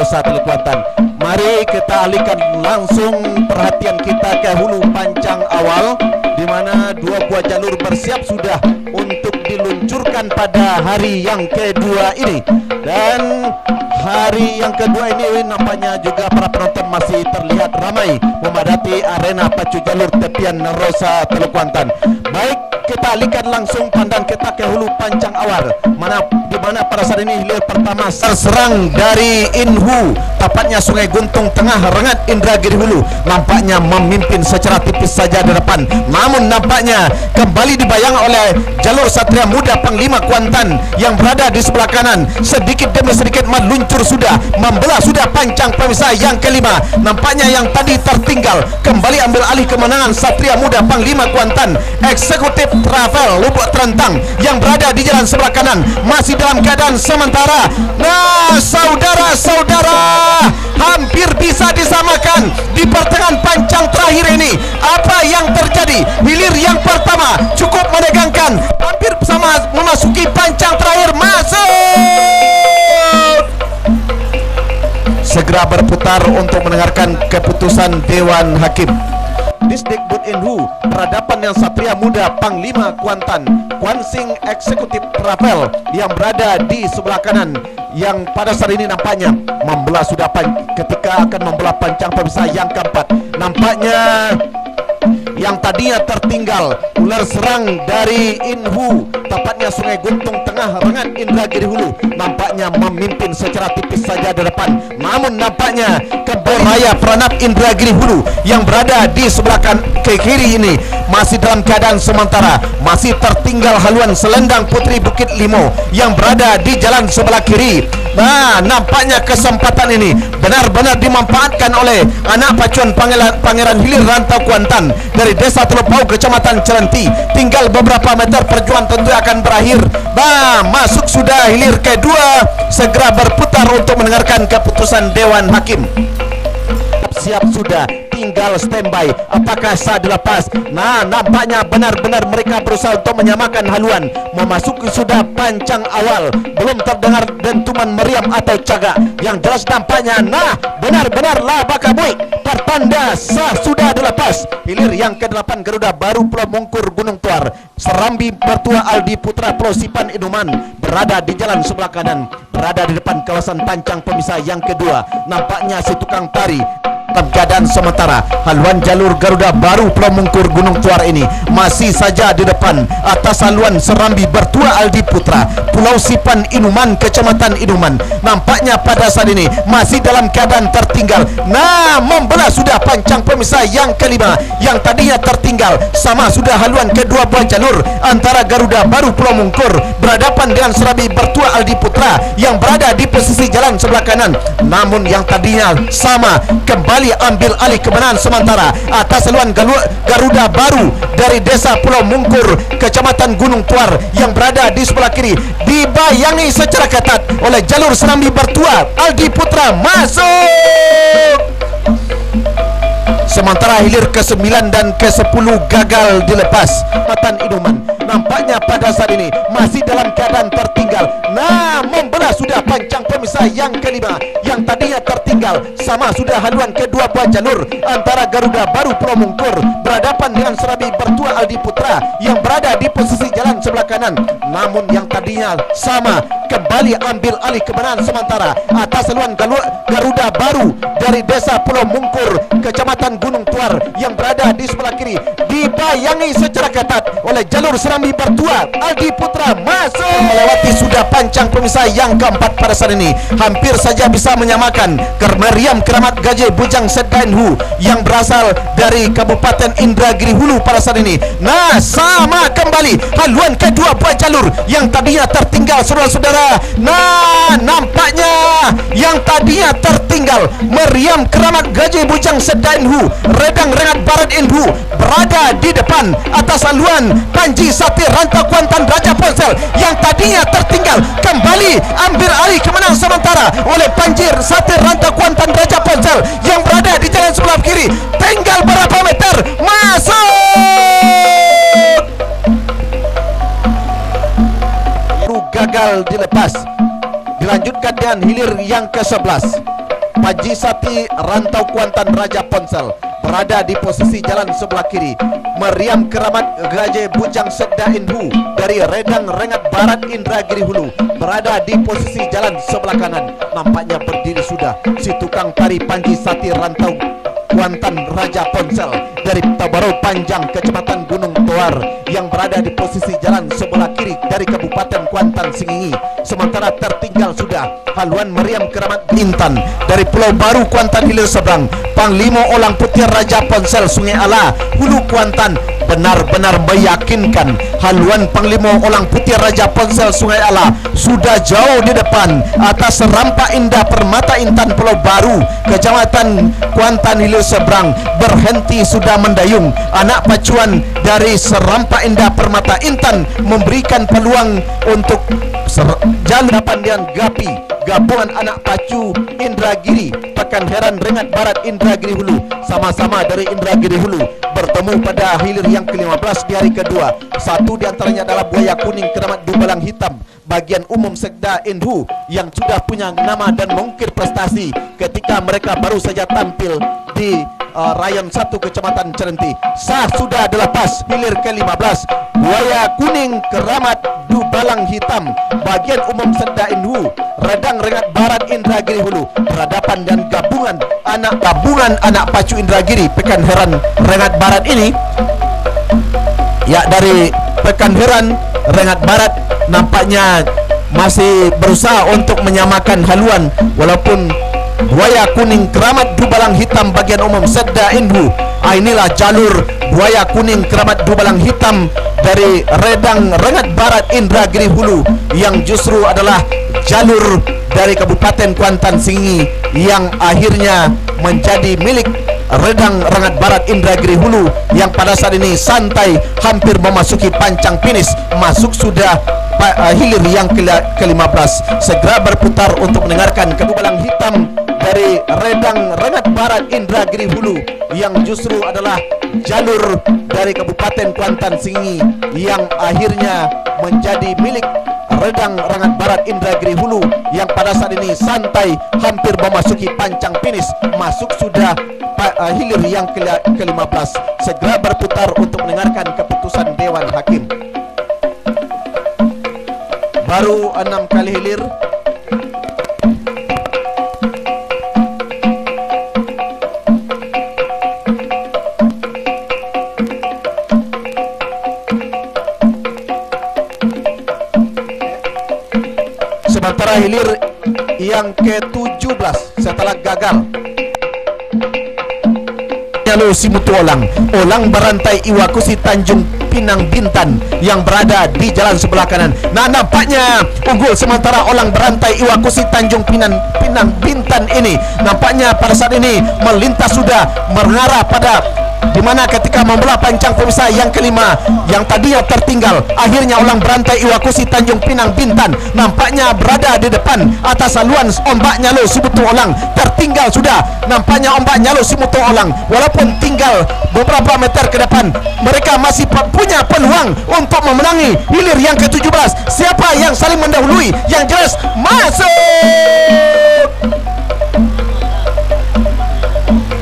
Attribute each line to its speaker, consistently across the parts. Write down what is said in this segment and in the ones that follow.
Speaker 1: Rosa Teluk Kuantan. Mari kita alihkan langsung perhatian kita ke hulu pancang awal, di mana dua buah jalur bersiap sudah untuk diluncurkan pada hari yang kedua ini. Dan hari yang kedua ini nampaknya juga para penonton masih terlihat ramai memadati arena pacu jalur tepian Rosa Teluk Kuantan. Baik, kita alihkan langsung pandang kita ke hulu pancang awal, di mana pada saat ini hilir pertama terserang dari Inhu, tepatnya Sungai Guntung Tengah Rengat Indragiri Hulu, nampaknya memimpin secara tipis saja di depan. Namun nampaknya kembali dibayang oleh jalur Satria Muda Panglima Kuantan yang berada di sebelah kanan, sedikit demi sedikit meluncur sudah, membelah sudah pancang pemisah yang kelima. Nampaknya yang tadi tertinggal kembali ambil alih kemenangan Satria Muda Panglima Kuantan. Eksekutif Travel Lubuk Terentang yang berada di jalan sebelah kanan masih dalam keadaan sementara. Nah, saudara-saudara, hampir bisa disamakan di pertengahan pancang terakhir ini. Apa yang terjadi? Hilir yang pertama cukup menegangkan, hampir sama memasuki pancang terakhir. Masuk, segera berputar untuk mendengarkan keputusan Dewan Hakim. Disdikbud Inhu, peradaban yang Satria Muda Panglima Kuantan, Kuansing Eksekutif Travel yang berada di sebelah kanan, yang pada saat ini nampaknya membelah sudah ketika akan membelah pancang pemisah yang keempat. Nampaknya yang tadinya tertinggal ular serang dari Inhu, tepatnya Sungai Guntung Tengah Rengat Indragiri Hulu, nampaknya memimpin secara tipis saja di depan. Namun nampaknya kembali Raya Pranab Indragiri Hulu yang berada di sebelah ke kiri ini masih dalam keadaan sementara, masih tertinggal haluan Selendang Putri Bukit Limo yang berada di jalan sebelah kiri. Nah, nampaknya kesempatan ini benar-benar dimanfaatkan oleh anak pacuan Pangeran Hilir Rantau Kuantan dari Desa Teluk Pau, Kecamatan Celenti. Tinggal beberapa meter perjuangan tentu akan berakhir. Nah, masuk sudah hilir kedua, segera berputar untuk mendengarkan keputusan Dewan Hakim. Siap sudah, tinggal standby. Apakah sah dilepas? Nah, nampaknya benar-benar mereka berusaha untuk menyamakan haluan. Memasuki sudah pancang awal, belum terdengar dentuman meriam atau cagak. Yang jelas nampaknya, nah, benar-benar laba kabui, pertanda sah sudah dilepas. Hilir yang ke-8 Garuda Baru Pulau Mungkur Gunung Tuar, Serambi Mertua Aldi Putra Pulau Sipan Inuman berada di jalan sebelah kanan, berada di depan kawasan pancang pemisah yang kedua. Nampaknya si tukang tari dalam keadaan sementara. Haluan jalur Garuda Baru Pulau Mungkur Gunung Tuar ini masih saja di depan atas haluan Serambi Bertua Aldi Putra Pulau Sipan Inuman Kecamatan Inuman. Nampaknya pada saat ini masih dalam keadaan tertinggal. Nah, membelah sudah pancang pemisah yang kelima, yang tadinya tertinggal sama sudah haluan kedua buah jalur antara Garuda Baru Pulau Mungkur berhadapan dengan Serambi Bertua Aldi Putra yang berada di posisi jalan sebelah kanan. Namun yang tadinya sama kembali ambil alih kemenangan sementara atas haluan Garuda Baru dari Desa Pulau Mungkur Kecamatan Gunung Tuar yang berada di sebelah kiri, dibayangi secara ketat oleh jalur Serambi Bertua Aldi Putra. Masuk, sementara hilir ke-9 dan ke-10 gagal dilepas. Matan Inuman nampaknya pada saat ini masih dalam keadaan tertinggal. Nah, membelah sudah pancang pemisah yang kelima, yang tadinya tertinggal sama sudah haluan kedua buah jalur antara Garuda Baru Pulau Mungkur berhadapan dengan Serambi Bertua Aldi Putra yang berada di posisi jalan sebelah kanan. Namun yang tadinya sama kembali ambil alih kemenangan sementara atas haluan Garuda Baru dari Desa Pulau Mungkur Kecamatan Gunung Tuar yang berada di sebelah kiri, dibayangi secara ketat oleh jalur Serambi Bertua Aldi Putra. Masuk, melewati sudah pancang pemisah yang keempat pada saat ini, hampir saja bisa menyamakan Meriam Keramat Gajah Bujang Sedainhu yang berasal dari Kabupaten Indragiri Hulu pada saat ini. Nah, sama kembali haluan kedua buah jalur yang tadinya tertinggal, saudara-saudara. Nah, nampaknya yang tadinya tertinggal Meriam Keramat Gajah Bujang Sedainhu Redang Rengat Barat Inhu berada di depan atas haluan Panji Satir Rantau Kuantan Raja Ponsel yang tadinya tertinggal, kembali ambil alih kemenangan sementara oleh Panji Satir Rantau Kuantan Raja Ponsel yang berada di jalan sebelah kiri. Tinggal berapa meter? Masuk, gagal dilepas. Dilanjutkan dengan hilir yang ke-11. Pajisati Rantau Kuantan Raja Ponsel berada di posisi jalan sebelah kiri. Meriam Keramat Gaje Bujang Sekda Inhu dari Redang Rengat Barat Indragiri Hulu berada di posisi jalan sebelah kanan. Nampaknya berdiri sudah si tukang tari Pajisati Rantau Kuantan Raja Ponsel dari Tabarau Panjang, Kecamatan Gunung Toar yang berada di posisi jalan sebelah kiri dari Kabupaten Kuantan Singingi. Sementara tertinggal sudah haluan Meriam Keramat Bintan dari Pulau Baru Kuantan Hilir Seberang, Panglima Olang Putih Raja Ponsel Sungai Ala Hulu Kuantan benar-benar meyakinkan haluan Panglima Olang Putih Raja Ponsel Sungai Ala sudah jauh di depan atas Rampak Indah Permata Intan Pulau Baru Kecamatan Kuantan Hilir Seberang. Berhenti sudah mendayung anak pacuan dari Serampak Indah Permata Intan memberikan peluang untuk jalur depan yang Gapi gabungan anak pacu Indragiri Pekan Heran Rengat Barat Indragiri Hulu sama-sama dari Indragiri Hulu bertemu pada hilir yang ke-15 di hari kedua. Satu di antaranya adalah Buaya Kuning Keramat Dubalang Hitam bagian umum Sekda Inhu yang sudah punya nama dan mengukir prestasi ketika mereka baru saja tampil di Rayon 1 Kecamatan Cerenti. Sah sudah dilepas hilir ke-15 Buaya Kuning Keramat Dubalang Hitam bagian umum Sekda Inhu Redang Rengat Barat Indragiri Hulu berhadapan dan gabungan anak pacu Indragiri Pekan Heran Rengat Barat ini ya dari Pekan Heran Rengat Barat nampaknya masih berusaha untuk menyamakan haluan walaupun Buaya Kuning Keramat Dubalang Hitam bagian umum Sekda Inhu. Inilah jalur Buaya Kuning Keramat Dubalang Hitam dari Redang Rengat Barat Indragiri Hulu yang justru adalah jalur dari Kabupaten Kuantan Singingi yang akhirnya menjadi milik Redang Rengat Barat Indragiri Hulu yang pada saat ini santai hampir memasuki pancang finish, masuk sudah hilir yang ke-15. Segera berputar untuk mendengarkan Dubalang Hitam dari Redang Rengat Barat Indragiri Hulu yang justru adalah jalur dari Kabupaten Kuantan Singingi yang akhirnya menjadi milik Redang Rengat Barat Indragiri Hulu yang pada saat ini santai hampir memasuki pancang finish, masuk sudah hilir yang ke-15. Segera berputar untuk mendengarkan keputusan Dewan Hakim. Baru 6 kali hilir. Sementara hilir yang ke-17 setelah gagal Nyalo Simutu Olang berantai Iwakusi Tanjung Pinang Bintan yang berada di jalan sebelah kanan. Nah, nampaknya unggul sementara Olang berantai Iwakusi Tanjung Pinang Bintan ini nampaknya pada saat ini melintas sudah mengarah pada di mana ketika membelah pancang pemirsa yang kelima yang tadinya tertinggal, akhirnya Olang berantai Iwakusi Tanjung Pinang Bintan nampaknya berada di depan atas haluan Ombak Nyalo Simutu Olang. Tertinggal sudah nampaknya Ombak Nyalo Simutu Olang walaupun tinggal beberapa meter ke depan, mereka masih punya peluang untuk memenangi hilir yang ke-17. Siapa yang saling mendahului? Yang jelas masuk.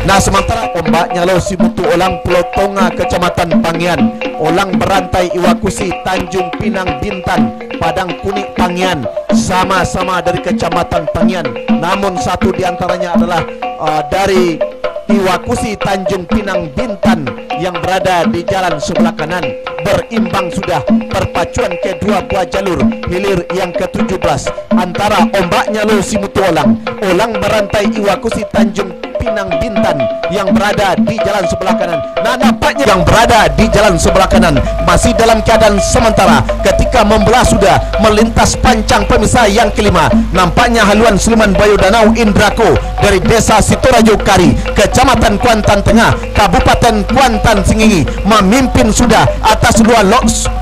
Speaker 1: Nah, sementara Ombak Nyalo Simutu Olang Pulau Tonga Kecamatan Pangian, Olang berantai Iwakusi Tanjung Pinang Bintan Padang Kuning Pangian sama-sama dari Kecamatan Pangian, namun satu diantaranya adalah dari Iwakusi Tanjung Pinang Bintan yang berada di jalan sebelah kanan. Berimbang sudah perpacuan kedua buah jalur hilir yang ke-17 antara Ombak Nyalo Simutu Olang berantai Iwakusi Tanjung Pinang Bintan yang berada di jalan sebelah kanan. Nah, nampaknya yang berada di jalan sebelah kanan masih dalam keadaan sementara ketika membelah sudah melintas pancang pemirsa yang kelima. Nampaknya haluan Sleman Bayu Danau Indrako dari Desa Sitorajo Kari, Kecamatan Kuantan Tengah, Kabupaten Kuantan Singingi memimpin sudah atas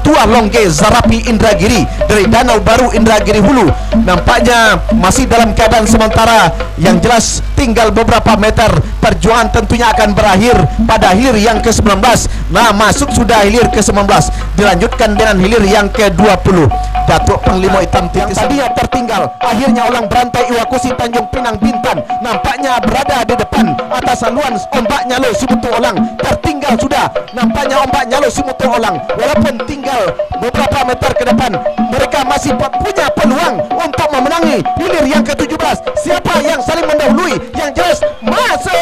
Speaker 1: Tua Longge Zarapi Indragiri dari Danau Baru Indragiri Hulu. Nampaknya masih dalam keadaan sementara, yang jelas tinggal beberapa meter meter. Perjuangan tentunya akan berakhir pada hilir yang ke-19. Nah, masuk sudah hilir ke-19, dilanjutkan dengan hilir yang ke-20. Datuk Panglima Hitam yang tadinya tertinggal, akhirnya ulang berantai Iwakusi Tanjung Pinang Bintan nampaknya berada di depan atas haluan ombak Nyalo Simutu Olang. Tertinggal sudah, nampaknya ombak Nyalo Simutu Olang, walaupun tinggal beberapa meter ke depan, mereka masih punya peluang untuk memenangi hilir yang ke-17. Siapa yang saling mendahului? Yang jelas masuk.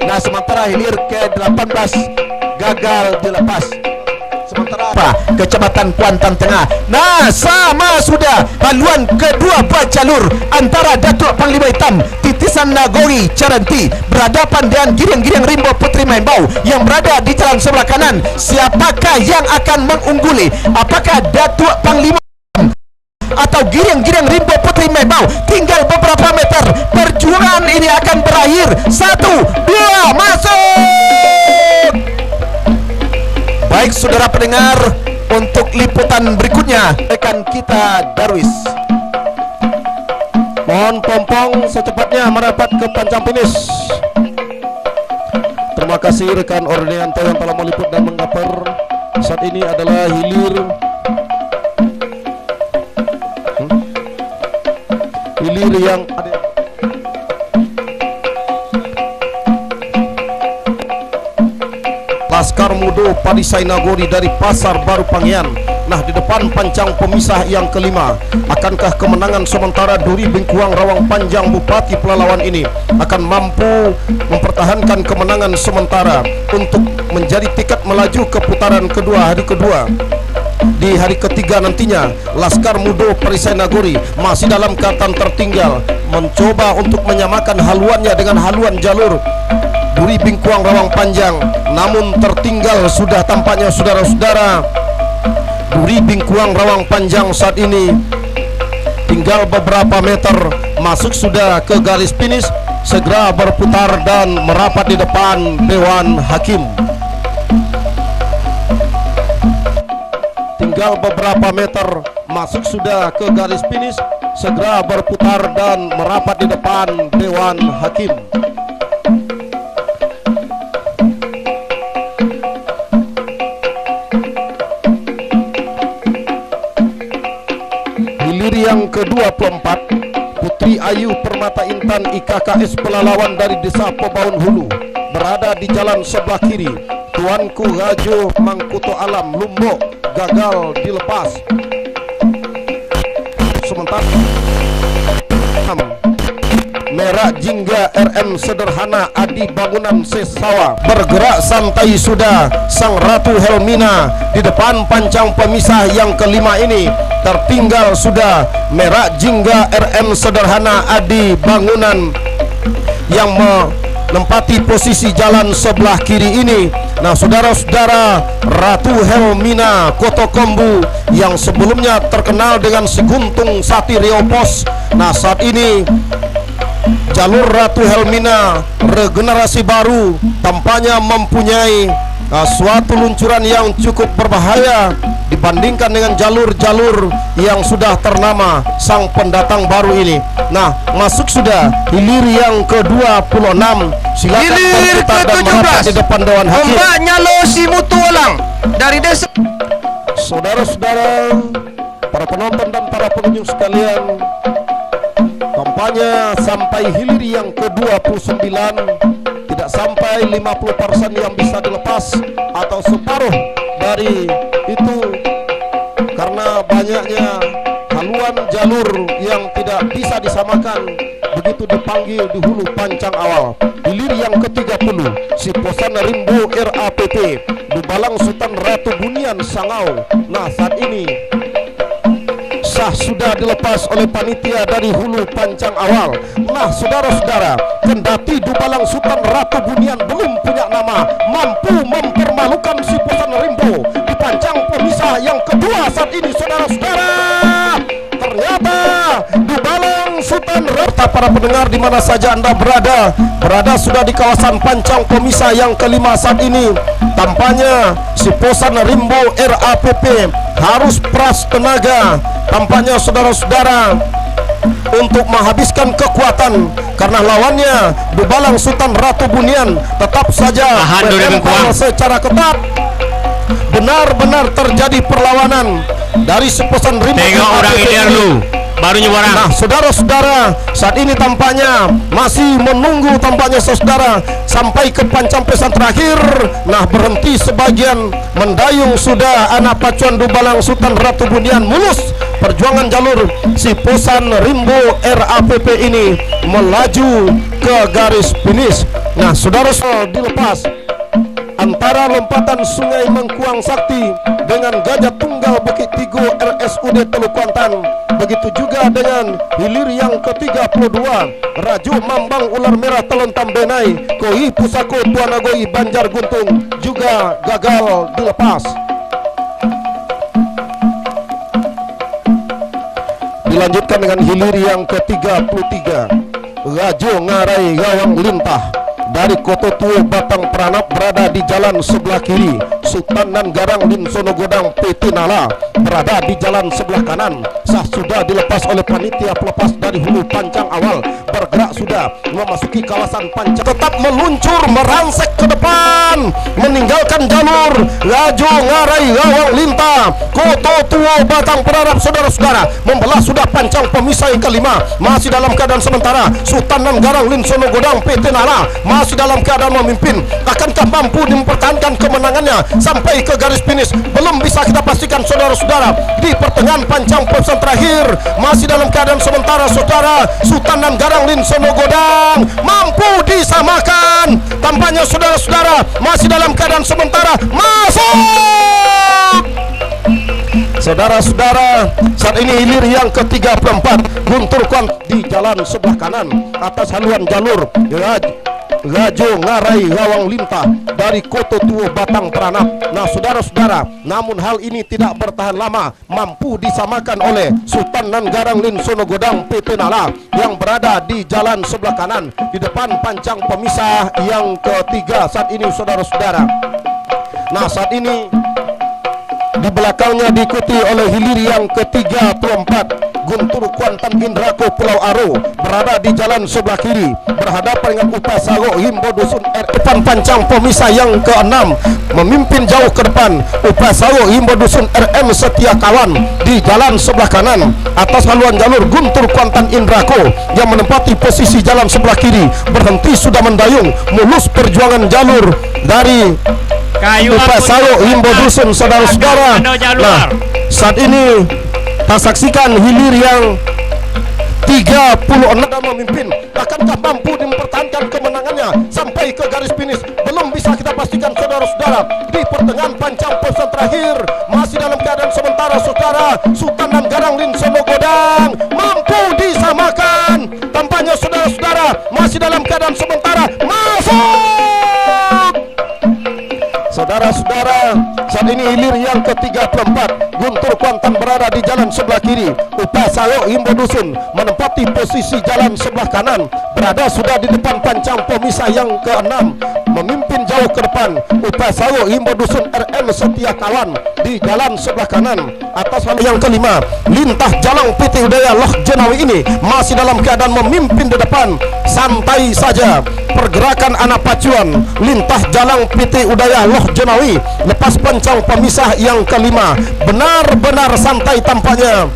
Speaker 1: Nah, sementara hilir ke-18 gagal dilepas. Sementara Kecamatan Kuantan Tengah, nah sama sudah haluan kedua buah jalur antara Datuk Panglima Hitam Titisan Nagori Caranti berhadapan dengan Giring-Giring Rimbo Putri Mainbau yang berada di jalan sebelah kanan. Siapakah yang akan mengungguli? Apakah Datuk Panglima atau Giring-Giring Rimbo Putri Mainbau? Tinggal beberapa meter, perjuangan ini akan berakhir. 1, 2, masuk. Baik saudara pendengar, untuk liputan berikutnya rekan kita Darwis. Mohon pompong secepatnya merapat ke pancang finish. Terima kasih rekan Ordeanto yang telah meliput dan menggaper. Saat ini adalah hilir yang ada Laskar Mudo Padisai Nagori dari Pasar Baru Pangian. Nah, di depan pancang pemisah yang kelima, akankah kemenangan sementara Duri Bengkuang Rawang Panjang Bupati Pelalawan ini akan mampu mempertahankan kemenangan sementara untuk menjadi tiket melaju ke putaran kedua hari kedua? Di hari ketiga nantinya, Laskar Mudo Perisai Nagori masih dalam keadaan tertinggal, mencoba untuk menyamakan haluannya dengan haluan jalur Duri Bengkuang Rawang Panjang, namun tertinggal sudah tampaknya saudara-saudara. Duri Bengkuang Rawang Panjang saat ini tinggal beberapa meter, masuk sudah ke garis finish, segera berputar dan merapat di depan Dewan Hakim. Tinggal beberapa meter, masuk sudah ke garis finish, segera berputar dan merapat di depan Dewan Hakim. Hilir yang ke-24, Putri Ayu Permata Intan IKKS Pelalawan dari Desa Pebaun Hulu berada di jalan sebelah kiri. Tuanku Rajo Mangkuto Alam Lumbok gagal dilepas. Sementara Merah Jingga RM Sederhana Adi Bangunan Sesawa bergerak santai sudah. Sang Ratu Helmina di depan pancang pemisah yang kelima ini tertinggal sudah. Merah Jingga RM Sederhana Adi Bangunan yang menempati posisi jalan sebelah kiri ini. Nah, saudara-saudara, Ratu Helmina Kotokombu yang sebelumnya terkenal dengan Seguntung Sati Riopos. Nah, saat ini jalur Ratu Helmina regenerasi baru tampaknya mempunyai suatu luncuran yang cukup berbahaya dibandingkan dengan jalur-jalur yang sudah ternama sang pendatang baru ini. Nah, masuk sudah hilir yang ke-26. Silakan
Speaker 2: hilir ke-17
Speaker 1: di depan Dewan Hakim.
Speaker 2: Ombak Nyalo Simutu Olang dari desa.
Speaker 1: Saudara-saudara, para penonton dan para pengunjung sekalian, kampanye sampai hilir yang ke-29, tidak sampai 50% yang bisa dilepas atau separuh dari itu karena banyaknya haluan jalur yang tidak bisa disamakan begitu dipanggil di hulu pancang awal. Hilir yang ke-30, Siposan Rimbo RAPP Dubalang Sultan Ratu Bunian Sangau. Nah, saat ini sah sudah dilepas oleh panitia dari hulu pancang awal. Nah, saudara-saudara, kendati Dubalang Sultan Ratu Bunian belum punya nama, mampu mempermalukan Siposan Rimbo di pancang pemisah yang kedua saat ini, saudara-saudara. Ternyata Dubalang Sultan Ratu. Para pendengar di mana saja Anda berada sudah di kawasan pancang pemisah yang kelima saat ini. Tampaknya Siposan Rimbo RAPP harus peras tenaga. Tampaknya saudara-saudara
Speaker 3: untuk menghabiskan kekuatan karena lawannya Dubalang Sultan Ratu Bunian tetap saja
Speaker 2: Tahan dulu,
Speaker 3: menempel
Speaker 2: Bang.
Speaker 3: secara ketat. Benar-benar terjadi perlawanan dari seposan rimba.
Speaker 2: Tengok orang ini dulu. Barunya orang.
Speaker 3: Nah, saudara-saudara, saat ini tampaknya masih menunggu tampaknya saudara sampai ke pancang pesan terakhir. Nah, berhenti sebagian, mendayung sudah anak pacuan Dubalang Sultan Ratu Bunian mulus. Perjuangan jalur si Posan Rimbo RAPP ini melaju ke garis finish. Nah, saudara-saudara, dilepas antara lompatan Sungai Mengkuang Sakti dengan Gajah Tunggal Bukit Tigo RSUD Teluk Kuantan. Begitu juga dengan hilir yang ke-32 Rajo Mambang Ular Merah Telontam Benai Koi Pusako Tuanagoi Banjar Guntung juga gagal dilepas. Dilanjutkan dengan hilir yang ke-33 Rajo Ngarai Gawang Lintah dari Koto Tuo Batang Peranap berada di jalan sebelah kiri. Sultan dan Garang Lin Sonogodang PT Nala berada di jalan sebelah kanan. Sah sudah dilepas oleh panitia pelepas dari hulu pancang awal, bergerak sudah memasuki kawasan pancang, tetap meluncur merangsek ke depan meninggalkan jalur Rajo Ngarai Gawang Lintah Koto Tuo Batang Peranap. Saudara-saudara, membelah sudah pancang pemisah yang kelima. Masih dalam keadaan sementara Sultan dan Garang Lin Sonogodang PT Nala masih dalam keadaan memimpin. Akankah mampu mempertahankan kemenangannya sampai ke garis finish? Belum bisa kita pastikan saudara-saudara. Di pertengahan pancang pesan terakhir masih dalam keadaan sementara saudara. Sultan dan Garang Lin Sonogodang mampu disamakan. Tampaknya saudara-saudara masih dalam keadaan sementara. Masuk! Saudara-saudara, saat ini hilir yang ke-34 Guntur Kuan di jalan sebelah kanan atas haluan jalur Rajo Ngarai Gawang Lintah dari Koto Tuo Batang Peranap. Nah, saudara-saudara, namun hal ini tidak bertahan lama, mampu disamakan oleh Sultan dan Garang Lin Sonogodang PT Nala yang berada di jalan sebelah kanan di depan pancang pemisah yang ketiga saat ini saudara-saudara. Nah, saat ini di belakangnya diikuti oleh hilir yang ke-34 Guntur Kuantan Indrako Pulau Aro berada di jalan sebelah kiri berhadapan dengan Upasaro Himbo Dusun depan pancang pemisah yang ke-6 memimpin jauh ke depan Upasaro Himbo Dusun RM Setia Kawan di jalan sebelah kanan atas haluan jalur Guntur Kuantan Indrako yang menempati posisi jalan sebelah kiri berhenti sudah mendayung mulus perjuangan jalur dari Upasaro Himbo Dusun saudara-saudara. Nah, saat ini kita saksikan hilir yang 36 memimpin. Akankah mampu mempertahankan kemenangannya sampai ke garis finish? Belum bisa kita pastikan saudara-saudara. Di pertengahan pancang pesan terakhir masih dalam keadaan sementara saudara. Sultan dan Garang Lin Sonogodang mampu disamakan. Tampaknya saudara-saudara masih dalam keadaan sementara. Masuk! Saudara-saudara, saat ini hilir yang ke-34 Guntur Kuantan berada di jalan sebelah kiri. Upasaro Himbo Dusun menempati posisi jalan sebelah kanan berada sudah di depan pancang pemisah yang ke-6 memimpin jauh ke depan Upasaro Himbo Dusun RM Setia Kawan di jalan sebelah kanan atas haluan yang kelima Lintah Jalang PT Udaya Loh Jenawi ini masih dalam keadaan memimpin di depan. Santai saja pergerakan anak pacuan Lintah Jalang PT Udaya Loh Jenawi lepas pancang pemisah yang kelima. Benar-benar santai tampaknya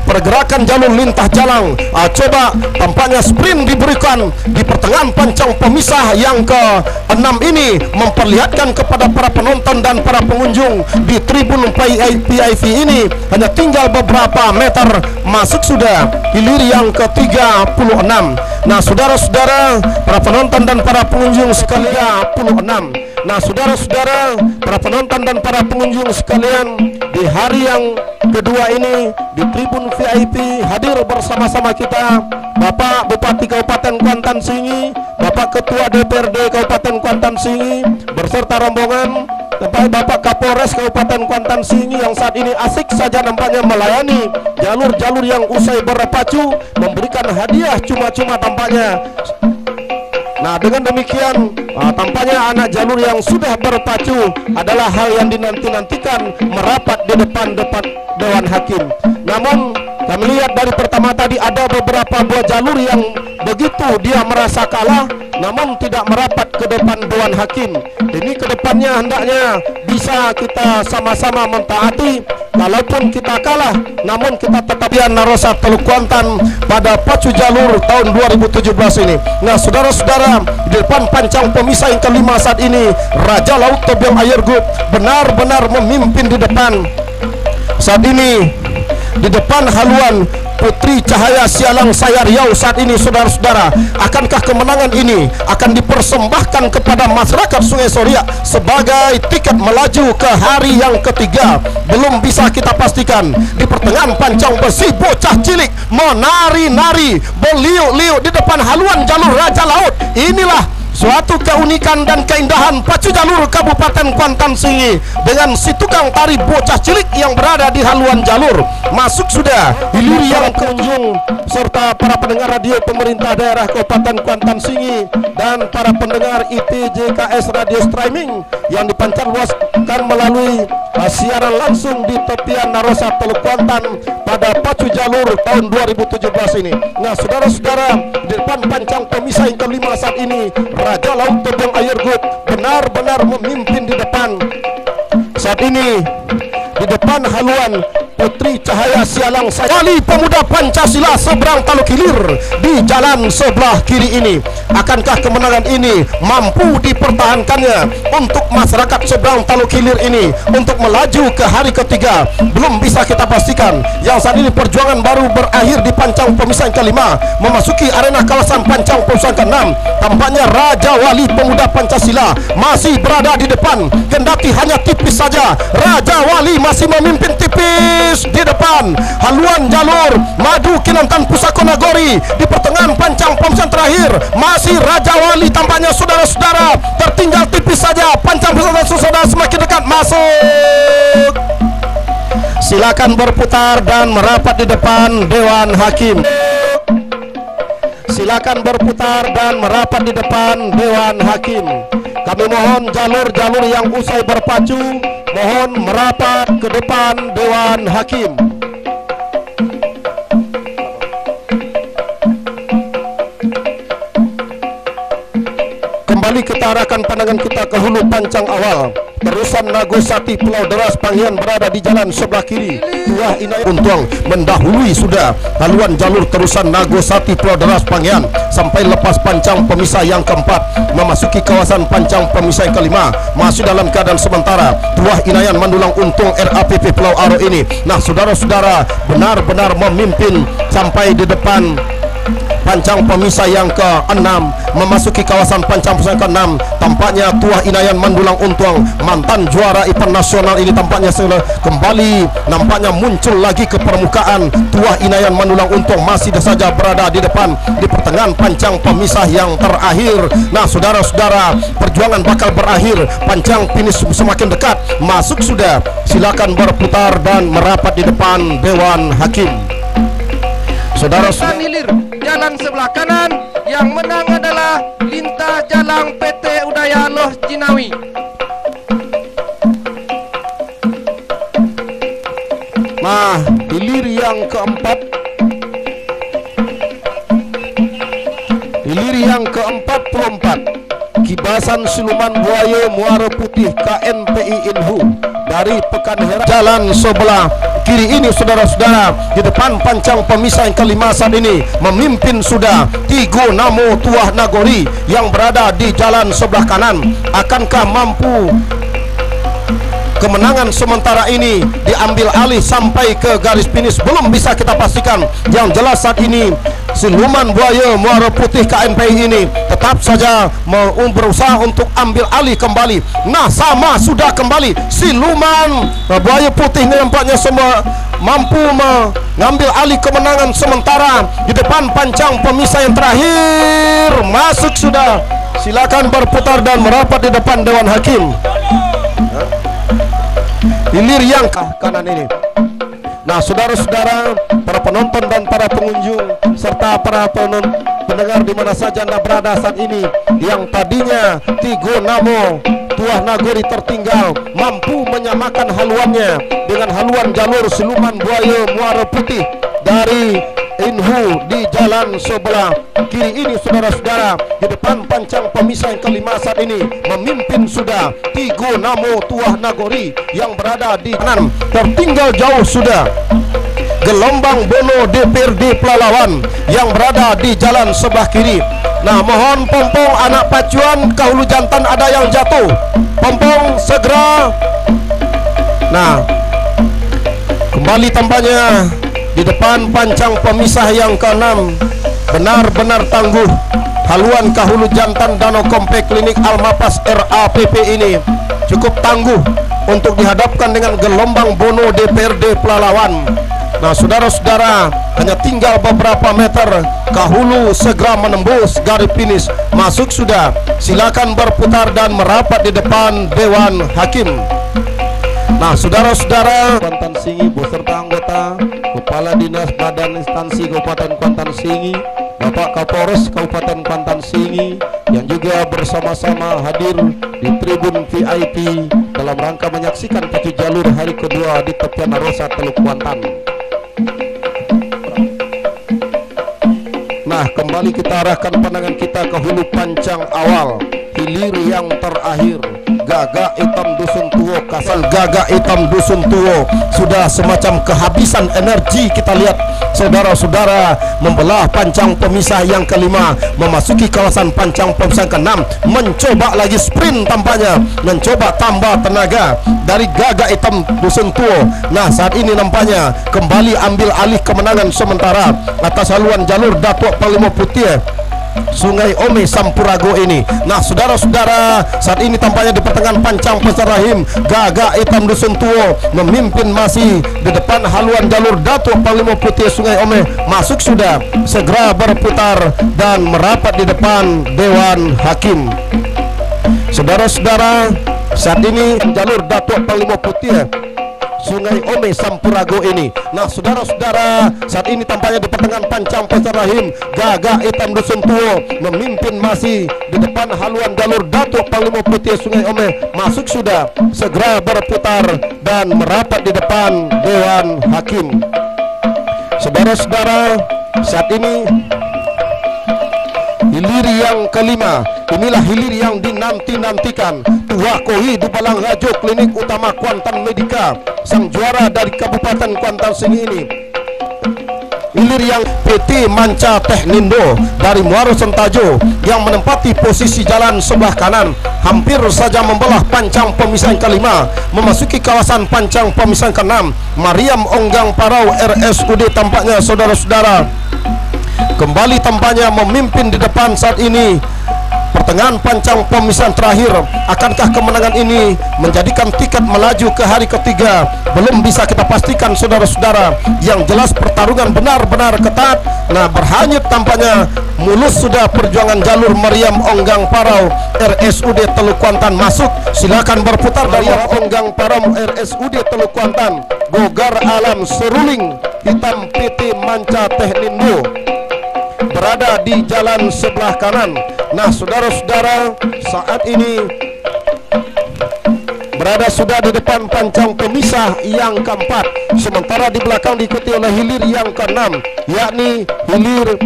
Speaker 3: pergerakan jalur Lintah Jalang. Coba tampaknya sprint diberikan di pertengahan pancang pemisah yang ke-6 ini memperlihatkan kepada para penonton dan para pengunjung di tribun PIV ini hanya tinggal beberapa meter masuk sudah hilir yang ke-36. Nah, saudara-saudara, para penonton dan para pengunjung sekalian 36. Nah, saudara-saudara, para penonton dan para pengunjung sekalian, di hari yang kedua ini di tribun VIP hadir bersama-sama kita Bapak Bupati Kabupaten Kuantan Singi, Bapak Ketua DPRD Kabupaten Kuantan Singi beserta rombongan, Bapak Kapolres Kabupaten Kuantan Singi yang saat ini asik saja nampaknya melayani jalur-jalur yang usai berpacu, memberikan hadiah cuma-cuma tampaknya. Nah, dengan demikian tampaknya anak jalur yang sudah berpacu adalah hal yang dinanti-nantikan merapat di depan Dewan Hakim. Namun Kami lihat dari pertama tadi ada beberapa buah jalur yang begitu dia merasa kalah, namun tidak merapat ke depan Dewan Hakim. Ini kedepannya hendaknya bisa kita sama-sama mentaati. Kalaupun kita kalah, namun kita tetap Narosa Teluk Kuantan pada pacu jalur tahun 2017 ini. Nah, saudara-saudara, di depan pancang pemisah yang kelima saat ini, Raja Laut Tobiang Ayer Group benar-benar memimpin di depan. Saat ini di depan haluan Putri Cahaya Sialang Saya Riau saat ini, saudara-saudara. Akankah kemenangan ini akan dipersembahkan kepada masyarakat Sungai Soria sebagai tiket melaju ke hari yang ketiga? Belum bisa kita pastikan. Di pertengahan pancang besi, bocah cilik menari-nari beliuk-liuk di depan haluan jalur Raja Laut. Inilah suatu keunikan dan keindahan pacu jalur Kabupaten Kuantan Sengi dengan si tukang tari bocah cilik yang berada di haluan jalur. Masuk sudah hilir yang pengunjung serta para pendengar radio pemerintah daerah Kabupaten Kuantan Sengi dan para pendengar ITJKS radio streaming yang dipancarluaskan melalui siaran langsung di tepian Narosa Teluk Kuantan pada pacu jalur tahun 2017 ini. Nah, saudara-saudara, di depan pancang pemisah yang kelima saat ini, Raja Laut Tobiang Ayer Group benar-benar memimpin di depan. Saat ini di depan haluan Putri Cahaya Sialang Saya, Wali Pemuda Pancasila seberang Taluk Hilir di jalan sebelah kiri ini. Akankah kemenangan ini mampu dipertahankannya untuk masyarakat seberang Taluk Hilir ini untuk melaju ke hari ketiga? Belum bisa kita pastikan. Yang saat ini perjuangan baru berakhir di pancang pemisah yang kelima, memasuki arena kawasan pancang pemisah ke-6. Tampaknya Raja Wali Pemuda Pancasila masih berada di depan, kendati hanya tipis saja. Raja Wali masih memimpin tipis di depan haluan jalur Madu Kinantan Pusako Nagori. Di pertengahan pancang pemisah terakhir masih Raja Wali, tampaknya saudara-saudara tertinggal tipis saja. Pancang pemisah saudara semakin dekat masuk. Silakan berputar dan merapat di depan Dewan Hakim. Silakan berputar dan merapat di depan Dewan Hakim. Kami mohon jalur-jalur yang usai berpacu mohon merapat ke depan Dewan Hakim. Kembali kita arahkan pandangan kita ke hulu pancang awal. Terusan Nagosati Pulau Deras Panggian berada di jalan sebelah kiri. Tuah Inai Untuang mendahului sudah haluan jalur terusan Nagosati Pulau Deras Panggian sampai lepas pancang pemisah yang keempat, memasuki kawasan pancang pemisah yang kelima. Masih dalam keadaan sementara Tuah Inayan Mandulang Untung RAPP Pulau Aro ini. Nah, saudara-saudara, benar-benar memimpin sampai di depan pancang pemisah yang ke-6, memasuki kawasan pancang pemisah yang ke-6. Tampaknya Tuah Inayan Mandulang Untuang, mantan juara event nasional ini, tampaknya kembali nampaknya muncul lagi ke permukaan. Tuah Inayan Mandulang Untuang masih saja berada di depan di pertengahan pancang pemisah yang terakhir. Nah, saudara-saudara, perjuangan bakal berakhir, pancang finish semakin dekat. Masuk sudah, silakan berputar dan merapat di depan Dewan Hakim. Saudara-saudara,
Speaker 4: hilir jalan sebelah kanan, yang menang adalah Lintah Jalang PT Udaya Loh Jinawi.
Speaker 3: nah, hilir yang keempat, hilir yang ke-44, Kibasan Siluman Buaya Muara Putih KNPI Inhu dari Pekanbaru jalan sebelah kiri ini, saudara-saudara. Di depan pancang pemisah yang kelima saat ini memimpin sudah Tigo Namo Tuah Nagori yang berada di jalan sebelah kanan. Akankah mampu kemenangan sementara ini diambil alih sampai ke garis finish? Belum bisa kita pastikan. Yang jelas saat ini Siluman Buaya Muara Putih KNPI ini tetap saja berusaha untuk ambil alih kembali. Nah, sama sudah kembali Siluman Buaya Putih ini nampaknya semua mampu mengambil alih kemenangan sementara di depan pancang pemisah yang terakhir. Masuk sudah, silakan berputar dan merapat di depan Dewan Hakim. Hilir yang kanan ini. Nah, saudara-saudara, para penonton dan para pengunjung serta para pendengar di mana saja Anda berada saat ini, yang tadinya Tigo Namo Tuah Nagori tertinggal mampu menyamakan haluannya dengan haluan jalur Siluman Buaya Muara Putih dari Inhu di jalan sebelah kiri ini saudara-saudara. Di depan pancang pemisah yang kelima saat ini memimpin sudah Tigo Namo Tuah Nagori yang berada di kanan. Tertinggal jauh sudah Gelombang Bono DPRD Pelalawan yang berada di jalan sebelah kiri. Nah, mohon pompong anak pacuan Kahulu Jantan ada yang jatuh. Pompong segera. Nah, kembali tampaknya di depan pancang pemisah yang keenam benar-benar tangguh. Haluan Kahulu Jantan Danau Komplek Klinik Almapas RAPP ini cukup tangguh untuk dihadapkan dengan Gelombang Bono DPRD Pelalawan. Nah, saudara-saudara, hanya tinggal beberapa meter Kahulu segera menembus garis finish. Masuk sudah. Silakan berputar dan merapat di depan Dewan Hakim. Nah, saudara-saudara, Kuantan Singi beserta anggota Kepala Dinas Badan Instansi Kabupaten Kuantan Singi, Bapak Kapolres Kabupaten Kuantan Singi yang juga bersama-sama hadir di tribun VIP dalam rangka menyaksikan pacu jalur hari kedua di tepian Rosa Teluk Kuantan. Nah, kembali kita arahkan pandangan kita ke hulu pancang awal, hilir yang terakhir. Gagak hitam dusun tuo, kasal gagak hitam dusun tuo sudah semacam kehabisan energi. Kita lihat saudara-saudara membelah pancang pemisah yang kelima, memasuki kawasan pancang pemisah keenam, mencoba lagi sprint tampaknya, mencoba tambah tenaga dari gagak hitam dusun tuo. Nah, saat ini nampaknya kembali ambil alih kemenangan sementara atas haluan jalur Datuk Panglima Putih Sungai Ome Sampurago ini. Nah, saudara-saudara, saat ini tampaknya di pertengahan pancang Pasar Rahim, Gagak Hitam Dusun Tuo memimpin masih di depan haluan jalur Datuk Panglima Putih Sungai Ome. Masuk sudah, segera berputar dan merapat di depan Dewan Hakim. Saudara-saudara, saat ini jalur Datuk Panglima Putih Sungai Ome Sampurago ini. Nah, saudara-saudara, saat ini tampaknya di pertengahan pancang Pasar Rahim, Gagak Hitam Dusun Tuo memimpin masih di depan haluan jalur Datuk Panglima Putih Sungai Ome. Masuk sudah, segera berputar dan merapat di depan Dewan Hakim. Saudara-saudara, saat ini hilir yang kelima, inilah hilir yang dinanti-nantikan. Tuah Kohi di Balang Rajo Klinik Utama Kuantan Medika, sang juara dari Kabupaten Kuantan Singi ini. Hilir yang PT Manca Tehnindo dari Muaro Sentajo yang menempati posisi jalan sebelah kanan, hampir saja membelah pancang pemisah yang kelima, memasuki kawasan pancang pemisah yang keenam. Mariam Onggang Parau RSUD tampaknya saudara-saudara kembali tampaknya memimpin di depan saat ini. Pertengahan pancang pemisahan terakhir, akankah kemenangan ini menjadikan tiket melaju ke hari ketiga? Belum bisa kita pastikan saudara-saudara. Yang jelas pertarungan benar-benar ketat. Nah, berhanyut tampaknya mulus sudah perjuangan jalur Mariam Onggang Parau RSUD Teluk Kuantan. Masuk, silakan berputar. Mariam Onggang Parau RSUD Teluk Kuantan, Gogar Alam Seruling Hitam PT Manca Tehnindo berada di jalan sebelah kanan. Nah, saudara-saudara, saat ini berada sudah di depan pancang pemisah yang keempat, sementara di belakang diikuti oleh hilir yang keenam, yakni hilir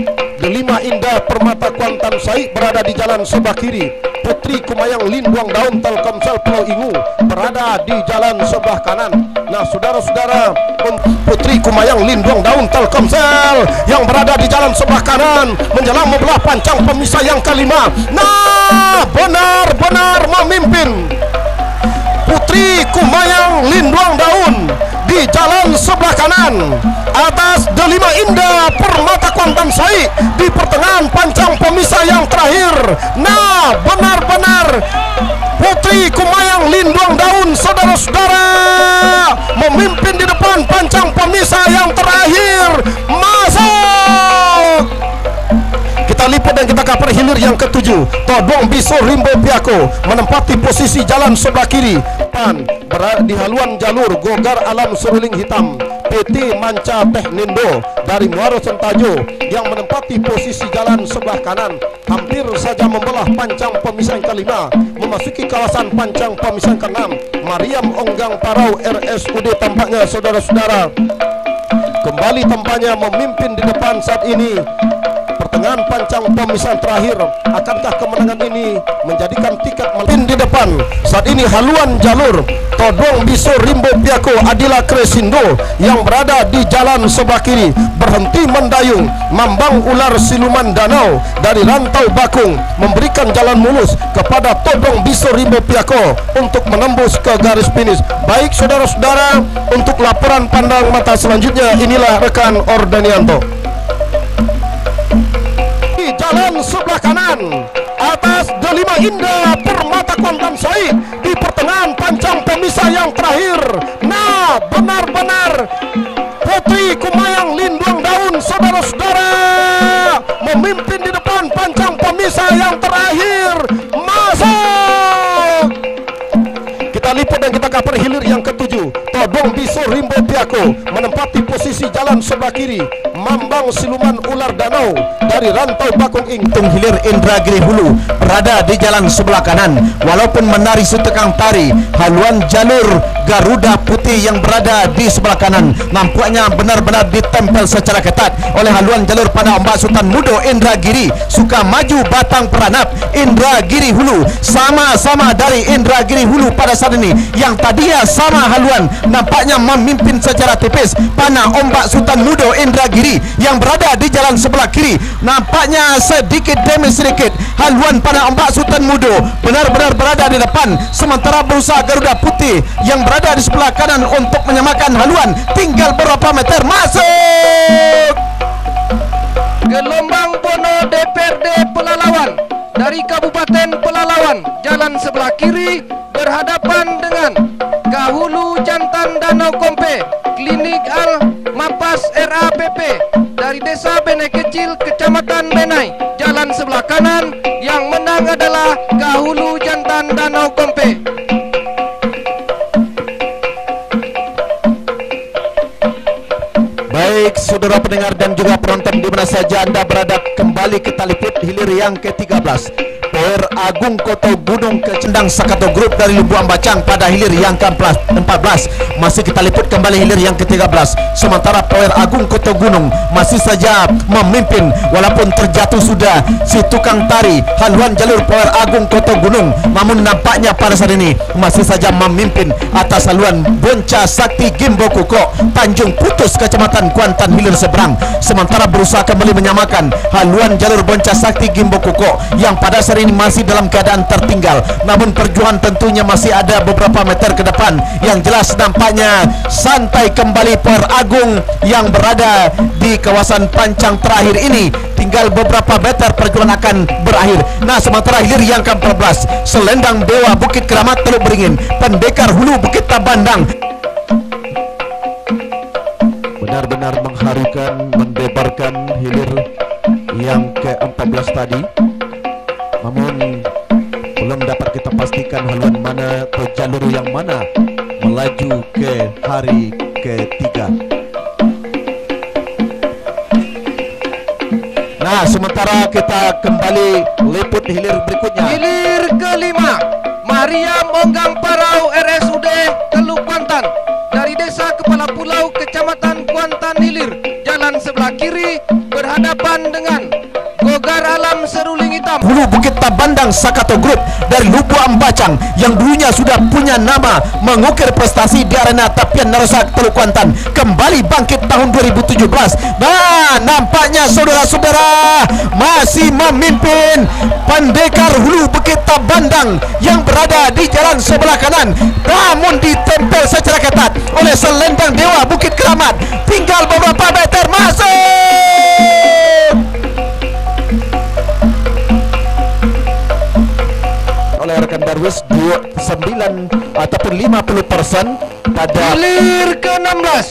Speaker 3: Delima Indah Permata Kuantan Saik berada di jalan sebelah kiri. Putri Kumayang Linduang Daun Telkomsel Pulau Ingu berada di jalan sebelah kanan. Nah, saudara-saudara, Putri Kumayang Linduang Daun Telkomsel yang berada di jalan sebelah kanan menjelang membelah pancang pemisah yang kelima. Nah, benar-benar memimpin Putri Kumayang Linduang Daun di jalan sebelah kanan atas Delima Indah Permata Kuantan Saik di pertengahan pancang pemisah yang terakhir. Nah, benar-benar Putri Kumayang Linduang Daun saudara-saudara memimpin di depan pancang pemisah yang terakhir. Masuk! Kita lipat dan kita cover hilir yang ketujuh. Todong Biso Rimbo Piako menempati posisi jalan sebelah kiri. Pan berada di haluan jalur Gogar Alam Seruling Hitam PT Manca Tehnindo dari Muaro Sentajo yang menempati posisi jalan sebelah kanan, hampir saja membelah pancang pemisah yang kelima, memasuki kawasan pancang pemisah yang keenam. Mariam Onggang Parau RSUD tampaknya saudara-saudara kembali tampaknya memimpin di depan saat ini. Pertengahan pancang pemisahan terakhir, akankah kemenangan ini menjadikan tiket memimpin di depan saat ini? Haluan jalur Todong Biso Rimbo Piako Adila Kresindo yang berada di jalan sebelah kiri berhenti mendayung. Mambang Ular Siluman Danau dari Rantau Bakung memberikan jalan mulus kepada Todong Biso Rimbo Piako untuk menembus ke garis finish. Baik saudara-saudara, untuk laporan pandang mata selanjutnya inilah rekan Ordanianto. Jalan sebelah kanan atas Delima Indah Permata Kuantan Soid di pertengahan pancang pemisah yang terakhir. Nah, benar-benar Putri Kumayang Linduang Daun, saudara-saudara, memimpin di depan pancang pemisah yang terakhir. Masuk! Kita liput dan kita cover hilir yang ketujuh. Todong Biso Rimbo Piako menempati posisi jalan sebelah kiri. Mambang Siluman Ular Danau dari Rantau Bakung Ingtung
Speaker 1: Hilir Indragiri Hulu berada di jalan sebelah kanan. Walaupun menari sutekang tari, haluan jalur Garuda Putih yang berada di sebelah kanan nampaknya benar-benar ditempel secara ketat oleh haluan jalur pada Ombak Sultan Mudo Indragiri. Suka maju batang peranap Indragiri Hulu, sama-sama dari Indragiri Hulu pada saat ini. Yang tadinya sama haluan nampaknya memimpin secara tipis pada Ombak Sultan Mudo Indragiri yang berada di jalan sebelah kiri. Nampaknya sedikit demi sedikit haluan pada Ombak Sultan Mudo benar-benar berada di depan, sementara berusaha Garuda Putih yang berada di sebelah kanan untuk menyamakan haluan. Tinggal beberapa meter masuk.
Speaker 4: Gelombang Bono DPRD Pelalawan dari Kabupaten Pelalawan, jalan sebelah kiri berhadapan dengan Kahulu Jantan Danau Kompe, Klinik Al Mapas RAPP dari Desa Benai Kecil, Kecamatan Benai, jalan sebelah kanan. Yang menang adalah Kahulu Jantan Danau Kompe.
Speaker 1: Baik saudara pendengar dan juga penonton di mana saja Anda berada, kembali kita liput hilir yang ke-13. Power Agung Koto Gunung Kecendang Sakato Group dari Lubu Ambacang pada hilir yang ke-14. Masih kita liput kembali hilir yang ke-13. Sementara Power Agung Koto Gunung masih saja memimpin walaupun terjatuh sudah si tukang tari haluan jalur Power Agung Koto Gunung, namun nampaknya pada saat ini masih saja memimpin atas haluan Bonca Sakti Gimbo Kuko Tanjung Putus Kecamatan Kuantan Hilir seberang. Sementara berusaha kembali menyamakan haluan jalur Bonca Sakti Gimbo Kuko yang pada saat ini masih dalam keadaan tertinggal, namun perjuangan tentunya masih ada beberapa meter ke depan. Yang jelas nampaknya santai kembali Power Agung yang berada di kawasan pancang terakhir ini. Tinggal beberapa meter perjuangan akan berakhir. Nah, sementara hilir yang ke-14, Selendang Dewa Bukit Keramat Teluk Beringin, Pendekar Hulu Bukit Tabandang benar-benar mengharukan, mendebarkan hilir yang ke-14 tadi. Namun belum dapat kita pastikan haluan mana atau jalur yang mana melaju ke hari ketiga. Nah, sementara kita kembali liput hilir berikutnya.
Speaker 4: Hilir kelima, Mariam Onggang Parau RSUD Teluk Kuantan dari Desa Kepala Pulau Kecamatan Kuantan Hilir, jalan sebelah kiri berhadapan dengan Gogar Alam Seruling Hitam
Speaker 1: Hulu Bukit Tabandang Sakato Group dari Lubu Ambacang yang dulunya sudah punya nama mengukir prestasi di arena Tapian Narosak Teluk Kuantan, kembali bangkit tahun 2017. Nah, nampaknya saudara-saudara masih memimpin Pendekar Hulu Bukit Tabandang yang berada di jalan sebelah kanan, namun ditempel secara ketat oleh Selendang Dewa Bukit Keramat. Tinggal beberapa meter masuk. Oleh rekan Darwis 29 ataupun 50% pada
Speaker 4: hilir ke-16,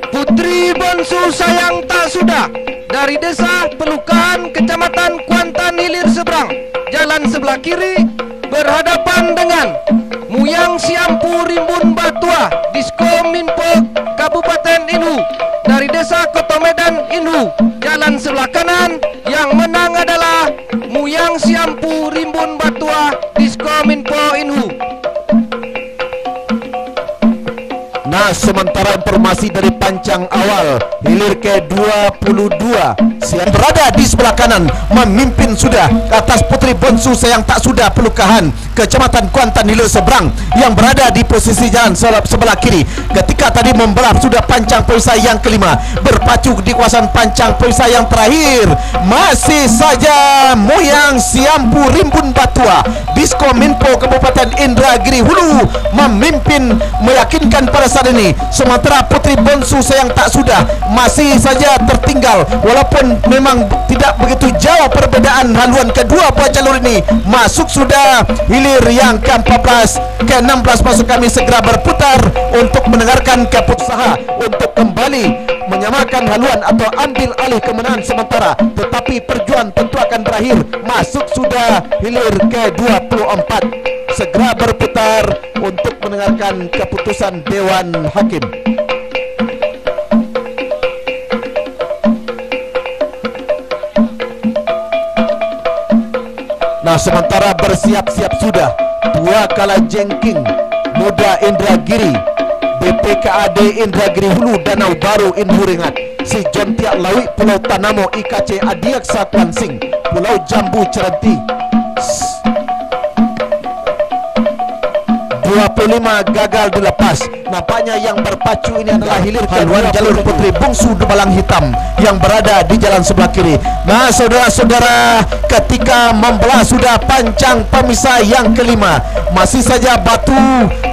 Speaker 4: Putri Bonsu Sayang Tak Sudah dari Desa Pelukan Kecamatan Kuantan Hilir seberang, jalan sebelah kiri berhadapan dengan Muyang Siampu Rimbun Batua Disko Minpo Kabupaten Inhu dari Desa Kotomedan Inhu, jalan sebelah kanan. Yang menang adalah Muyang Siampu Rimbun Batua Disko Minpo Inhu.
Speaker 1: Nah, sementara informasi dari pancang awal hilir ke-22 yang berada di sebelah kanan memimpin sudah atas Putri Bonsu Sayang Tak Suda Pelukahan Kecamatan Kuantan hilir seberang yang berada di posisi jalan sebelah kiri ketika tadi membelah sudah pancang pemisah yang kelima berpacu di kawasan pancang pemisah yang terakhir masih saja Moyang Siampu Rimbun Batua Diskominfo Kabupaten Indragiri Hulu memimpin meyakinkan pada saat ini, sementara Putri Bonsu Sayang Tak Suda masih saja tertinggal walaupun memang tidak begitu jauh perbedaan haluan kedua buah jalur ini. Masuk sudah hilir yang ke-14 ke-16 masuk kami segera berputar untuk mendengarkan keputusan untuk kembali menyamakan haluan atau ambil alih kemenangan sementara, tetapi perjuangan tentu akan berakhir. Masuk sudah hilir ke-24 segera berputar untuk mendengarkan keputusan Dewan Hakim. Nah, sementara bersiap-siap sudah dua kala jengking Muda Indragiri BPKAD Indragiri Hulu Danau Baru Inhuringat Si Jontiak Lawi Pulau Tanamo IKC Adiaksa Kwansing Pulau Jambu Cerenti 25 gagal dilepas. Nampaknya yang berpacu ini adalah hilir haluan jalur Putri Bungsu Dubalang Hitam yang berada di jalan sebelah kiri. Nah, saudara-saudara, ketika membelah sudah pancang pemisah yang kelima, masih saja Batu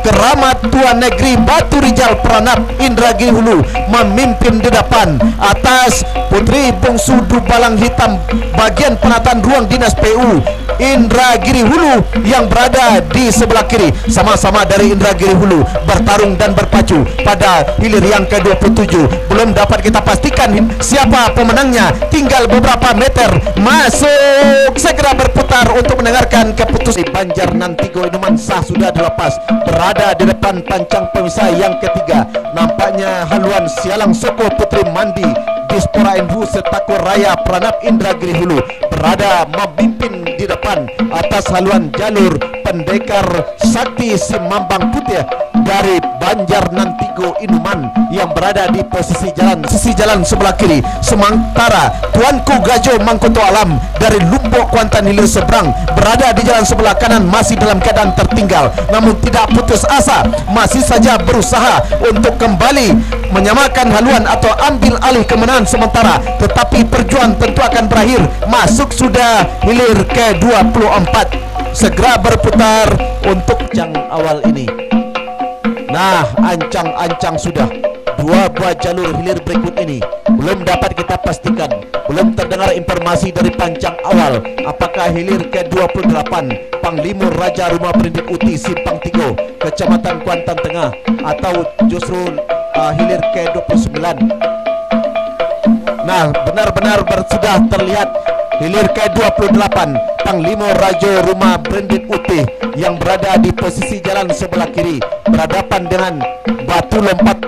Speaker 1: Keramat Tuan Negeri Batu Rijal Peranap Indragiri Hulu memimpin di depan atas Putri Bungsu Dubalang Hitam bagian penataan ruang dinas PU Indragiri Hulu yang berada di sebelah kiri. Sama-sama dari Indragiri Hulu bertarung dan berpacu pada hilir yang ke-27. Belum dapat kita pastikan siapa pemenangnya, tinggal beberapa meter. Masuk, segera berputar untuk mendengarkan keputusan. Banjar Nantigo Inuman sah sudah dilepas, berada di depan pancang pemisah yang ketiga. Nampaknya haluan Sialang Soko Putri Mandi Dispora Inhu Setako Raya Peranap Indragiri Hulu berada memimpin di depan atas haluan jalur Pendekar Sakti Simambang Putih dari Banjar Nantigo Inuman yang berada di posisi jalan sebelah kiri. Sementara Tuanku Gajo Mangkuto Alam dari Lumbok Kuantan Hilir Seberang berada di jalan sebelah kanan masih dalam keadaan tertinggal, namun tidak putus asa, masih saja berusaha untuk kembali menyamakan haluan atau ambil alih kemenangan sementara, tetapi perjuangan tentu akan berakhir. Masuk sudah hilir ke-24, segera berputar untuk jang awal ini. Nah, ancang-ancang sudah dua buah jalur hilir berikut ini belum dapat kita pastikan, belum terdengar informasi dari pancang awal apakah hilir ke-28 Panglima Raja Rumah Perindik Uti Simpang Tigo Kecamatan Kuantan Tengah atau justru hilir ke-29. Nah, benar-benar sudah terlihat hilir ke-28 Panglima Raja Rumah Perindik Uti yang berada di posisi jalan sebelah kiri berhadapan dengan Batu Lompat.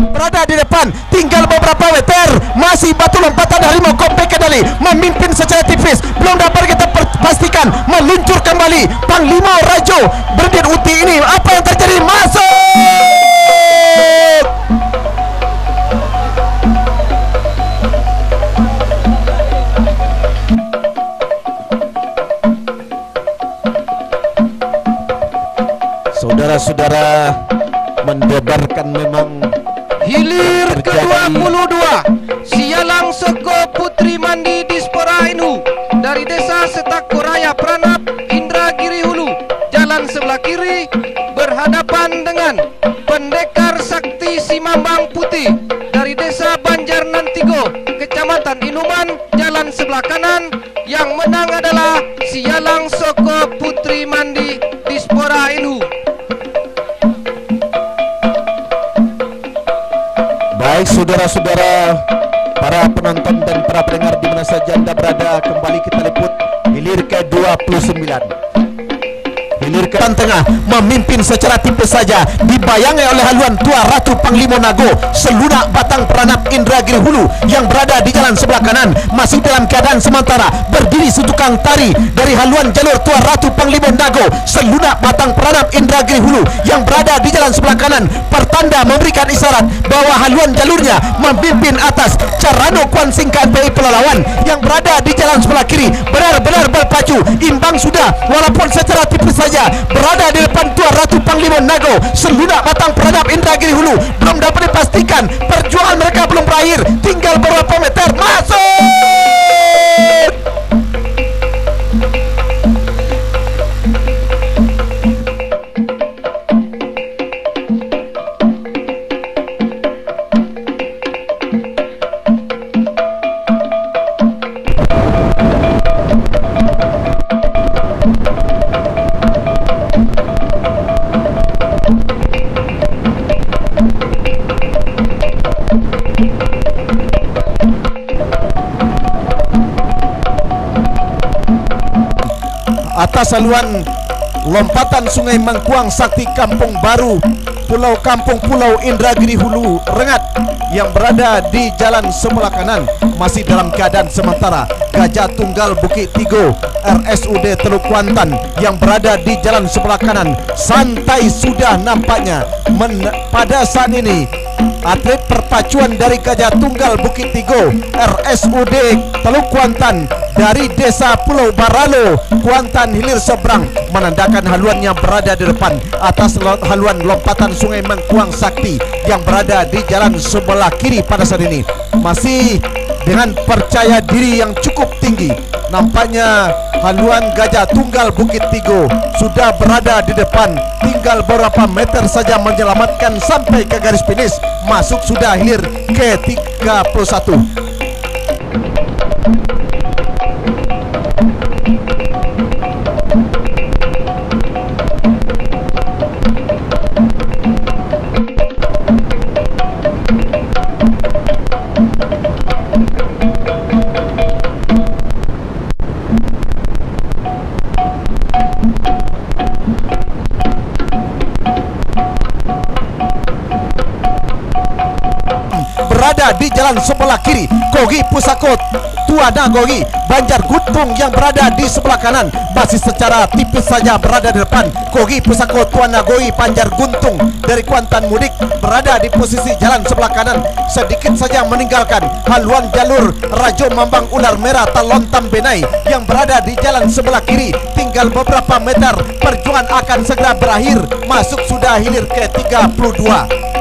Speaker 1: Berada di depan, tinggal beberapa meter, masih Batu Lompatan Harimau Kompe Kedali memimpin secara tipis, belum dapat kita pastikan meluncur kembali Panglima Rajo Berdin Uti ini. Apa yang terjadi? Masuk! Saudara-saudara, mendebarkan memang
Speaker 4: hilir ke-22 Sialang Soko Putri Mandi Dispora Inu dari Desa Setako Raya Peranap Indragiri Hulu jalan sebelah kiri berhadapan dengan Pendekar Sakti Simambang Putih dari Desa Banjar Nantigo Kecamatan Inuman jalan sebelah kanan. Yang menang adalah Sialang Soko Putri Mandi Dispora Inu.
Speaker 1: Baik saudara-saudara, para penonton dan para pendengar di mana saja Anda berada, kembali kita liput hilir ke-29. Hilir ke tengah, memimpin secara tipis saja, dibayangi oleh haluan Tua Ratu Panglima Nago, selunak batang peranap Indragiri Hulu yang berada di jalan sebelah kanan, masih dalam keadaan sementara berdiri setukang tari dari haluan jalur Tua Ratu Panglima Nago, selunak batang peranap Indragiri Hulu yang berada di jalan sebelah kanan, pertanda memberikan isyarat bahwa haluan jalurnya memimpin atas. Carano Kuansing KMPI Pelalawan yang berada di jalan sebelah kiri benar-benar berpacu, imbang sudah walaupun secara tipis saja berada di depan Tua Ratu Panglima Nago, selunak batang peranap Indragiri Hulu belum dapat dipastikan, perjuangan mereka belum berakhir, tinggal beberapa meter, masuk. Atas haluan lompatan Sungai Mangkuang Sakti Kampung Baru, Pulau Kampung Pulau Indragiri Hulu Rengat yang berada di jalan sebelah kanan, masih dalam keadaan sementara. Gajah Tunggal Bukit Tigo RSUD Teluk Kuantan yang berada di jalan sebelah kanan santai sudah nampaknya. Pada saat ini atlet perpacuan dari Gajah Tunggal Bukit Tigo RSUD Teluk Kuantan dari Desa Pulau Baralo, Kuantan Hilir Seberang, menandakan haluan yang berada di depan atas haluan lompatan Sungai Mangkuang Sakti yang berada di jalan sebelah kiri. Pada saat ini masih dengan percaya diri yang cukup tinggi, nampaknya haluan Gajah Tunggal Bukit Tigo sudah berada di depan, tinggal beberapa meter saja menyelamatkan sampai ke garis finish, masuk sudah hilir ke 31. Berada di jalan sebelah kiri Gogi Pusako Tua Nagogi Banjar Guntung yang berada di sebelah kanan, masih secara tipis saja berada di depan. Gogi Pusako Tua Nagogi Banjar Guntung dari Kuantan Mudik berada di posisi jalan sebelah kanan, sedikit saja meninggalkan haluan jalur Rajo Mambang Ular Merah Talontam Benai yang berada di jalan sebelah kiri. Tinggal beberapa meter, perjuangan akan segera berakhir, masuk sudah hilir ke 32.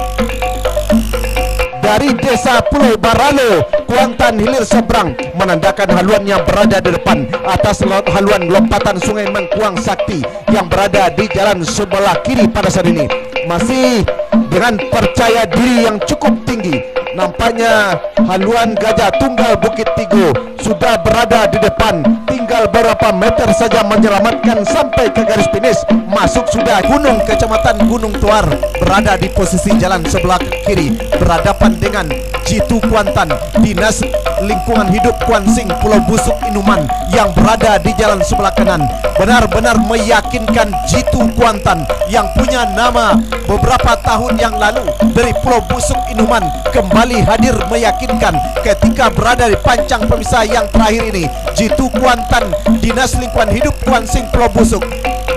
Speaker 1: Dari Desa Pulau Baralo, Kuantan Hilir Seberang, menandakan haluan yang berada di depan atas haluan lompatan Sungai Mangkuang Sakti yang berada di jalan sebelah kiri. Pada saat ini masih dengan percaya diri yang cukup tinggi, nampaknya haluan Gajah Tunggal Bukit Tigo sudah berada di depan, tinggal beberapa meter saja menyelamatkan sampai ke garis finish, masuk sudah. Gunung Kecamatan Gunung Tuar berada di posisi jalan sebelah kiri berhadapan dengan Jitu Kuantan, Dinas Lingkungan Hidup Kuansing Pulau Busuk Inuman yang berada di jalan sebelah kanan. Benar-benar meyakinkan Jitu Kuantan yang punya nama beberapa tahun yang lalu dari Pulau Busuk Inuman kembali hadir meyakinkan ketika berada di pancang pemisah yang terakhir ini. Jitu Kuantan, Dinas Lingkungan Hidup Kuansing Pulau Busuk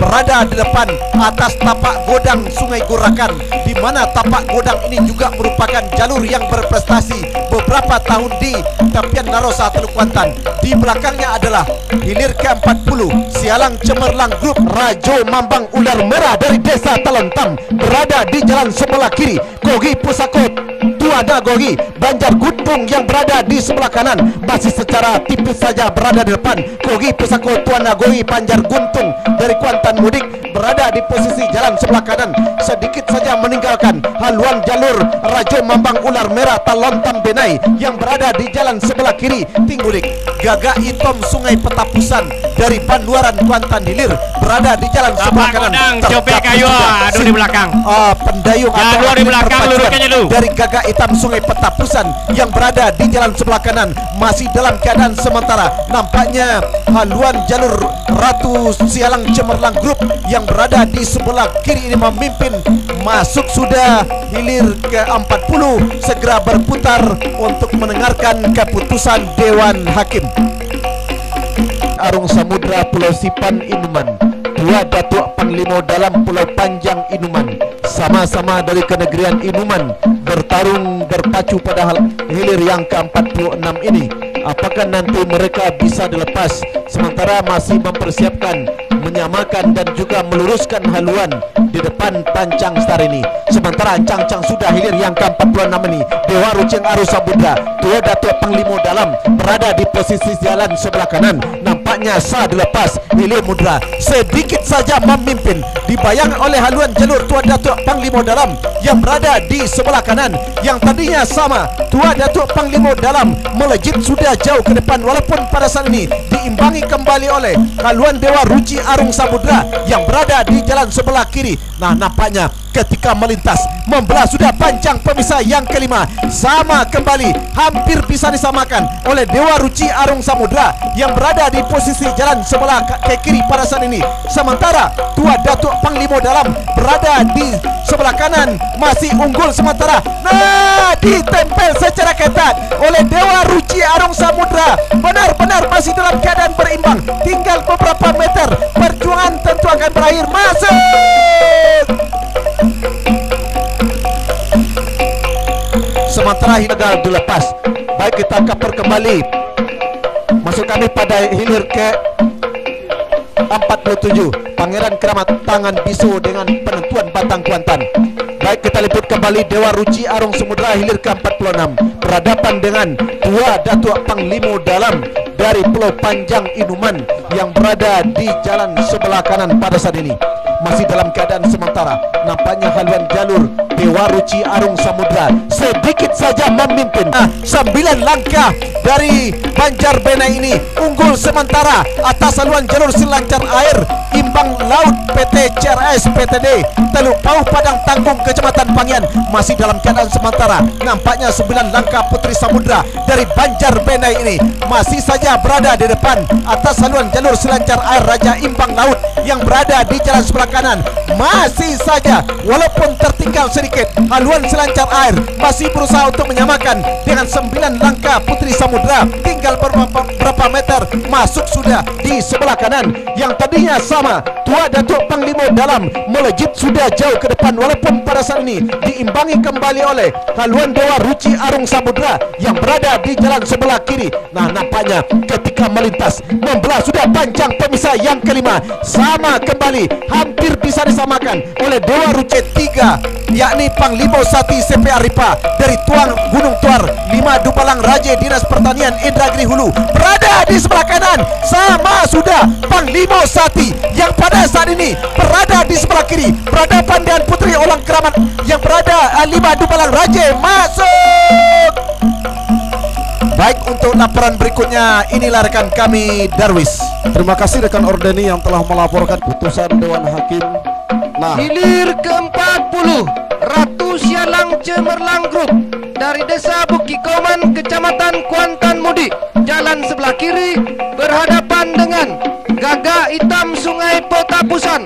Speaker 1: berada di depan atas tapak godang Sungai Gurakan, di mana tapak godang ini juga merupakan jalur yang berprestasi beberapa tahun di tepian Narosa Teluk Kuantan. Di belakangnya adalah hilir ke-40 Sialang Cemerlang Grup Rajo Mambang Ular Merah dari Desa Talontam berada di jalan sebelah kiri. Gogi Pusako Tua Nagogi Banjar Guntung yang berada di sebelah kanan, masih secara tipis saja berada di depan. Gogi Pusako Tua Nagogi Banjar Guntung dari Kuantan Mudik berada di posisi jalan sebelah kanan, sedikit saja meninggalkan haluan jalur Rajo Mambang Ular Merah Talontam Benai yang berada di jalan sebelah kiri. Tinggulik Gagak Hitam Sungai Petapusan dari Panduaran Kuantan Hilir berada di jalan sebelah kanan.
Speaker 2: Copek kayu aduh di belakang.
Speaker 1: Pendayung atau
Speaker 2: di belakang luruskannya dulu.
Speaker 1: dari Gagak Hitam Sungai Petapusan yang berada di jalan sebelah kanan, masih dalam keadaan sementara. Nampaknya haluan jalur Ratu Sialang Cemerlang Grup yang berada berada di sebelah kiri ini memimpin. Masuk sudah hilir ke-40, segera berputar untuk mendengarkan keputusan Dewan Hakim. Arung Samudra Pulau Sipan Inuman, dua Datuk Panglima dalam Pulau Panjang Inuman, sama-sama dari kenegerian Inuman, bertarung berpacu pada hilir yang ke-46 ini. Apakah nanti mereka bisa dilepas sementara masih mempersiapkan, menyamakan dan juga meluruskan haluan di depan pancang star ini. Sementara ancang-ancang sudah hilir yang ke-46 ini. Dewa Rucing Arung Samudra, dua Datuk Panglima dalam berada di posisi jalan sebelah kanan. Nampaknya sah dilepas. Hilir Mudra sedikit saja memimpin, dibayang oleh haluan jalur Tua Datuk Panglima dalam yang berada di sebelah kanan. Yang tadinya sama, Tua Datuk Panglima dalam melejit sudah jauh ke depan, walaupun pada saat ini diimbangi kembali oleh haluan Dewa Ruci Arung Samudra yang berada di jalan sebelah kiri. Nah, nampaknya ketika melintas membelah sudah pancang pemisah yang kelima, sama kembali, hampir bisa disamakan oleh Dewa Ruci Arung Samudra yang berada di posisi jalan sebelah ke kiri pada saat ini. Sementara Tua Datuk Panglima dalam berada di sebelah kanan, masih unggul sementara. Nah, ditempel secara ketat oleh Dewa Ruci Arung Samudra. Benar-benar masih dalam keadaan berimbang. Tinggal beberapa meter, perjuangan tentu akan berakhir. Masuk! Sementara gagal dilepas. Baik, kita kapur kembali. Masuk kami pada hilir ke 47, Pangeran Keramat Tangan Bisu dengan penentuan batang kuantan. Baik, kita liput kembali Dewa Ruci Arung Samudra hilir ke-46 berhadapan dengan dua Datuk Panglima dalam dari Pulau Panjang Inuman yang berada di jalan sebelah kanan pada saat ini. Masih dalam keadaan sementara, nampaknya haluan jalur Dewa Ruci Arung Samudra sedikit saja memimpin. 9 langkah dari Banjarbenai ini unggul sementara atas haluan jalur selancar air imbang laut PT CRS PTD Teluk Pauh Padang Tanggung Kecamatan Pangian. Masih dalam keadaan sementara, nampaknya 9 langkah Putri Samudra dari Banjarbenai ini masih saja berada di depan atas haluan jalur selancar air Raja Imbang Laut yang berada di jalan sebelah kanan. Masih saja walaupun tertinggal sedikit, haluan selancar air masih berusaha untuk menyamakan dengan 9 langkah Putri Samudra. Tinggal berapa meter masuk sudah di sebelah kanan. Yang tadinya sama, Tua Datuk Panglima dalam melejit sudah jauh ke depan, walaupun pada saat ini diimbangi kembali oleh haluan Dewa Ruci Arung Samudra yang berada di jalan sebelah kiri. Nah, nampaknya ketika melintas membelah sudah pancang pemisah yang kelima, sama kembali, hampir bisa disamakan oleh Dewa Ruci 3, yakni Panglima Sati CP Aripa dari Tuang Gunung Tuar 5 Dupalang Raja Dinas Pertanian Indragiri Hulu berada di sebelah kanan. Sama sudah Panglima Sati yang pada saat ini berada di sebelah kiri berhadapan dengan Putri Olang Keramat yang berada 5 Dupalang Raja. Masuk! Baik, untuk laporan berikutnya inilah rekan kami Darwis.
Speaker 3: Terima kasih rekan Ordeni yang telah melaporkan putusan Dewan Hakim. Nah,
Speaker 4: Hilir ke-40, Ratu Sialang Cemerlang Group dari Desa Bukikoman, Kecamatan Kuantan Mudik, jalan sebelah kiri berhadapan dengan Gagak Hitam Sungai Potapusan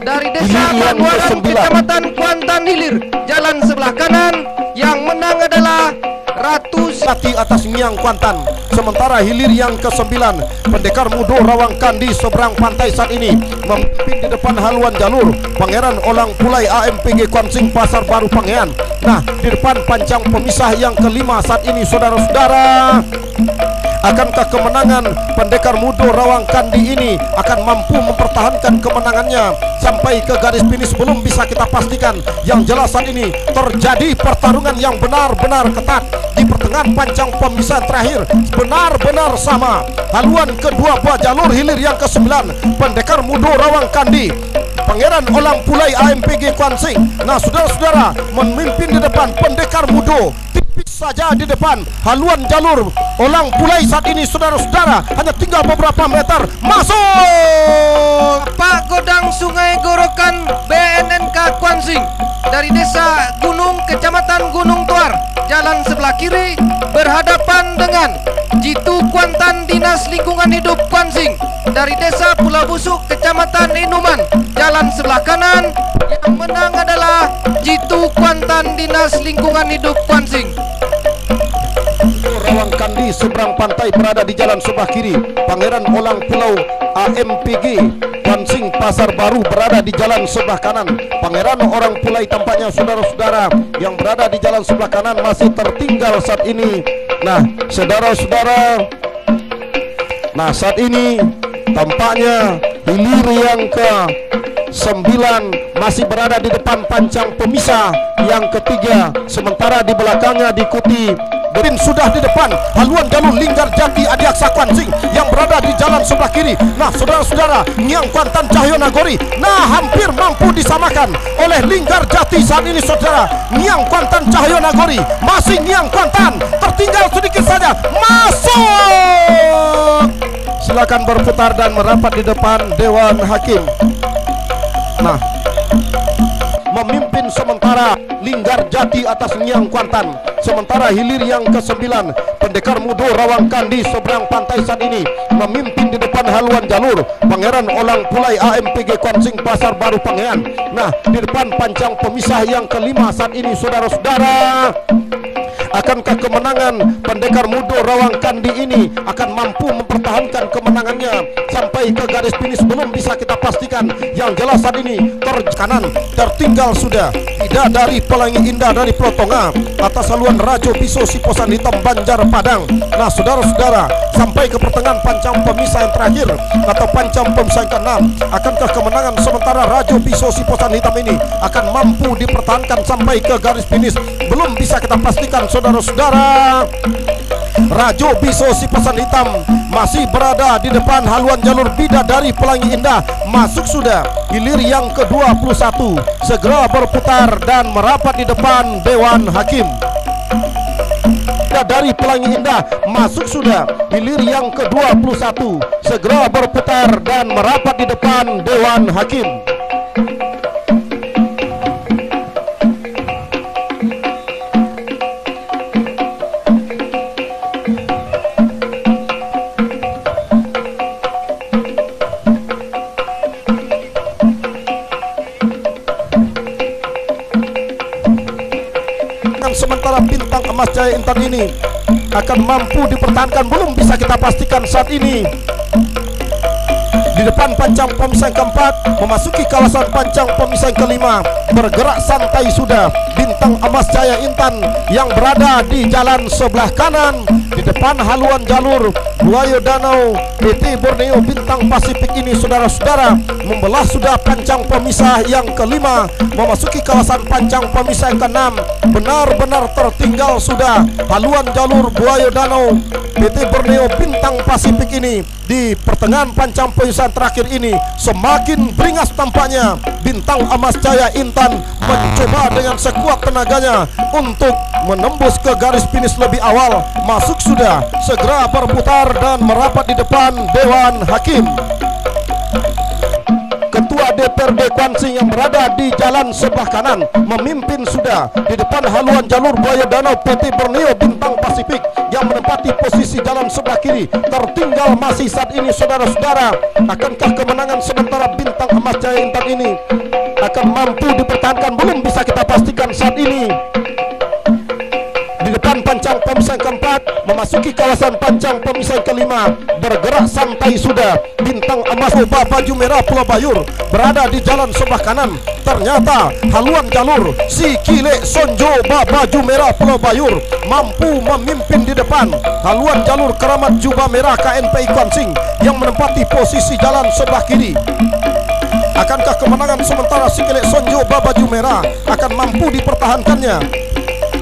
Speaker 4: dari Desa
Speaker 3: Hilir yang
Speaker 4: Panuaran,
Speaker 3: ke-9.
Speaker 4: Kecamatan Kuantan Hilir, jalan sebelah kanan. Yang menang adalah Ratu
Speaker 3: Sati atas Miang Kuantan. Sementara hilir yang ke-9, Pendekar Mudo Rawang Kandi seberang pantai saat ini memimpin di depan haluan jalur Pangeran Olang Pulai AMPG Kuansing Pasar Baru Pangean. Nah, di depan pancang pemisah yang kelima saat ini, saudara-saudara, akankah kemenangan Pendekar Mudo Rawang Kandi ini akan mampu mempertahankan kemenangannya sampai ke garis finish? Belum bisa kita pastikan. Yang jelas saat ini terjadi pertarungan yang benar-benar ketat di pertengahan pancang pemisah terakhir, benar-benar sama. Haluan kedua buah jalur hilir yang ke-9, Pendekar Mudo Rawang Kandi, Pangeran Olang Pulai AMPG Kuansing. Nah, saudara-saudara, memimpin di depan Pendekar Mudo, tipis saja di depan haluan jalur Olang Pulai saat ini, saudara-saudara, hanya tinggal beberapa meter. Masuk!
Speaker 4: Pak Godang Sungai Gorokan BNNK Kuansing dari Desa Gunung, Kecamatan Gunung Tuar, jalan sebelah kiri berhadapan dengan Jitu Kuantan Dinas Lingkungan Hidup Kuansing dari Desa Pulau Busuk, Kecamatan Inuman, jalan sebelah kanan. Yang menang adalah Jitu Kuantan Dinas Lingkungan Hidup Kuansing.
Speaker 3: Rawang Kandi seberang pantai berada di jalan sebelah kiri. Pangeran Olang Pulau AMPG Kuansing Pasar Baru berada di jalan sebelah kanan. Pangeran Orang Pulai tampaknya saudara-saudara yang berada di jalan sebelah kanan masih tertinggal saat ini. Nah, saudara-saudara, nah saat ini tampaknya hilir yang ke-9 masih berada di depan pancang pemisah yang ketiga, sementara di belakangnya diikuti Berin sudah di depan haluan jalur Linggar Jati Adiaksa Kuansing yang berada di jalan sebelah kiri. Nah, saudara-saudara, Niang Kuantan Cahyo Nagori, nah hampir mampu disamakan oleh Linggar Jati saat ini, saudara. Niang Kuantan Cahyo Nagori, masih Niang Kuantan, tertinggal sedikit saja, masuk. Silakan berputar dan merapat di depan Dewan Hakim. Nah, memimpin sementara Linggar Jati atas Niang Kuantan. Sementara hilir yang ke-9 Pendekar Mudo Rawang Kandi seberang pantai saat ini memimpin di depan haluan jalur Pangeran Olang Pulai AMPG Kuansing Pasar Baru Pangean. Nah, di depan pancang pemisah yang ke-5 saat ini, saudara-saudara, akankah kemenangan Pendekar Mudo Rawang Kandi ini akan mampu mempertahankan kemenangannya sampai ke garis finish? Belum bisa kita pastikan. Yang jelas saat ini kanan tertinggal sudah tidak dari Pelangi Indah dari Plotonga atas haluan Rajo Piso Siposan Hitam Banjar Padang. Nah, saudara-saudara, sampai ke pertengahan pancang pemisah yang terakhir atau pancang pemisah yang ke-6, akankah kemenangan sementara Rajo Piso Siposan Hitam ini akan mampu dipertahankan sampai ke garis finish? Belum bisa kita pastikan, saudara-saudara. Rajo Piso Siposan Hitam masih berada di depan haluan jalur Bidadari Pelangi Indah. Masuk sudah hilir yang ke-21, segera berputar dan merapat di depan Dewan Hakim. Dari Pelangi Indah masuk sudah hilir yang ke-21, segera berputar dan merapat di depan Dewan Hakim. Sementara Bintang Emas Jaya Intan ini akan mampu dipertahankan, belum bisa kita pastikan saat ini. Di depan pancang pemisah yang ke-4 memasuki kawasan pancang pemisah yang ke-5, bergerak santai sudah Bintang Emas Jaya Intan yang berada di jalan sebelah kanan di depan haluan jalur Buaya Danau PT Borneo Bintang Pasifik ini, saudara-saudara, membelah sudah pancang pemisah yang ke-5 memasuki kawasan pancang pemisah yang ke-6. Benar-benar tertinggal sudah haluan jalur Buaya Danau PT Borneo Bintang Pasifik ini. Di pertengahan pancang pemisah terakhir ini semakin beringas tampaknya Bintang Emas Jaya Intan mencoba dengan sekuat tenaganya untuk menembus ke garis finish lebih awal. Masuk sudah, segera berputar dan merapat di depan Dewan Hakim. Ketua DPRD Kuansing yang berada di jalan sebelah kanan memimpin sudah di depan haluan jalur Buaya Danau PT Borneo Bintang Pasifik yang menempati posisi jalan sebelah kiri. Tertinggal masih saat ini, saudara-saudara. Akankah kemenangan sementara Bintang Emas Jaya Intan ini akan mampu dipertahankan? Belum bisa kita pastikan saat ini. Di depan pancang pemisah yang ke-4 memasuki kawasan pancang pemisah yang ke-5, bergerak santai sudah Bintang Emas Baju Merah Pulau Bayur berada di jalan sebelah kanan. Ternyata haluan jalur Sikile Sonjo Baju Merah Pulau Bayur mampu memimpin di depan haluan jalur Keramat Jubah Merah KNPI Kuansing yang menempati posisi jalan sebelah kiri. Akankah kemenangan sementara Sikile Sonjo Baju Merah akan mampu dipertahankannya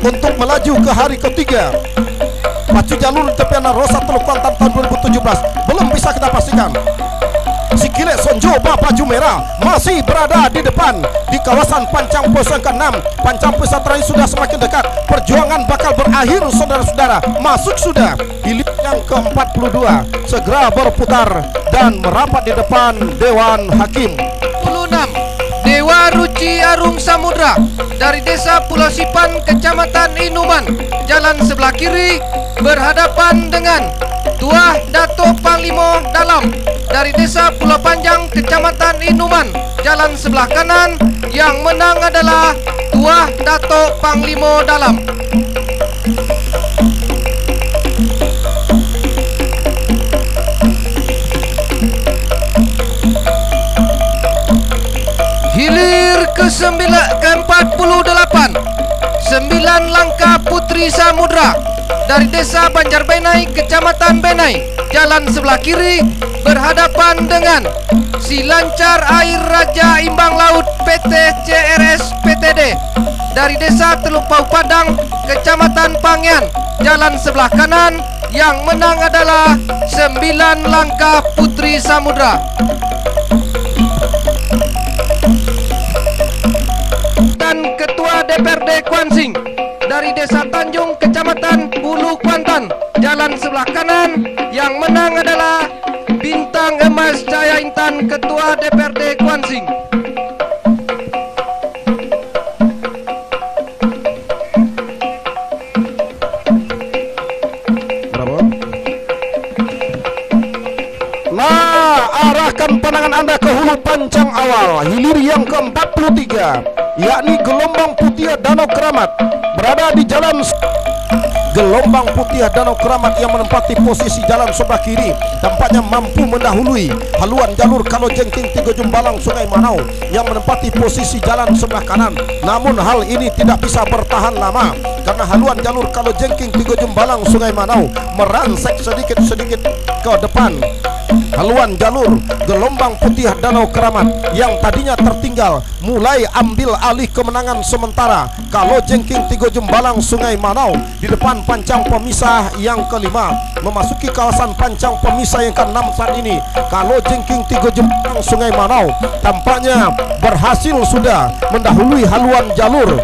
Speaker 3: untuk melaju ke hari ketiga pacu jalur Tepiana Rosa Teluk Kuantan tahun 2017? Belum bisa kita pastikan. Sikile Sonjo Baju Merah masih berada di depan di kawasan pancang pemisah ke-6. Pancang pemisah terakhir sudah semakin dekat. Perjuangan bakal berakhir, saudara-saudara. Masuk sudah hilir yang ke-42, segera berputar dan merapat di depan Dewan Hakim.
Speaker 4: 26 Dewa Ruci Arung Samudra dari Desa Pulau Sipan, Kecamatan Inuman, jalan sebelah kiri berhadapan dengan Tuah Dato Panglima Dalam dari Desa Pulau Panjang, Kecamatan Inuman, jalan sebelah kanan. Yang menang adalah Tuah Dato' Panglimo Dalam. Hilir ke-48, 9 Langkah Putri Samudra dari Desa Banjarbenai, Kecamatan Benai, jalan sebelah kiri, berhadapan dengan Silancar Air Raja Imbang Laut PT CRS PTD dari Desa Teluk Pau Padang, Kecamatan Pangian, jalan sebelah kanan. Yang menang adalah 9 Langkah Putri Samudra. Dan Ketua DPRD Kuansing dari Desa Tanjung, Kecamatan Bulu Kuantan, jalan sebelah kanan. Yang menang adalah Bintang Emas Jaya Intan, Ketua DPRD Kuansing.
Speaker 3: Nah, arahkan pandangan Anda ke hulu pancang awal, hilir yang ke-43, yakni gelombang putih Danau Keramat, berada di jalan gelombang putih Danau Keramat yang menempati posisi jalan sebelah kiri, tampaknya mampu mendahului haluan jalur Kalojengking Tigo Jumbalang Sungai Manau yang menempati posisi jalan sebelah kanan. Namun hal ini tidak bisa bertahan lama karena haluan jalur Kalojengking Tigo Jumbalang Sungai Manau merangsek sedikit-sedikit ke depan. Haluan jalur gelombang putih Danau Keramat yang tadinya tertinggal mulai ambil alih kemenangan sementara Kalojengking Tigo Jumbalang Sungai Manau di depan pancang pemisah yang kelima. Memasuki kawasan pancang pemisah yang ke-6 saat ini, Kalojengking Tigo Jumbalang Sungai Manau tampaknya berhasil sudah mendahului haluan jalur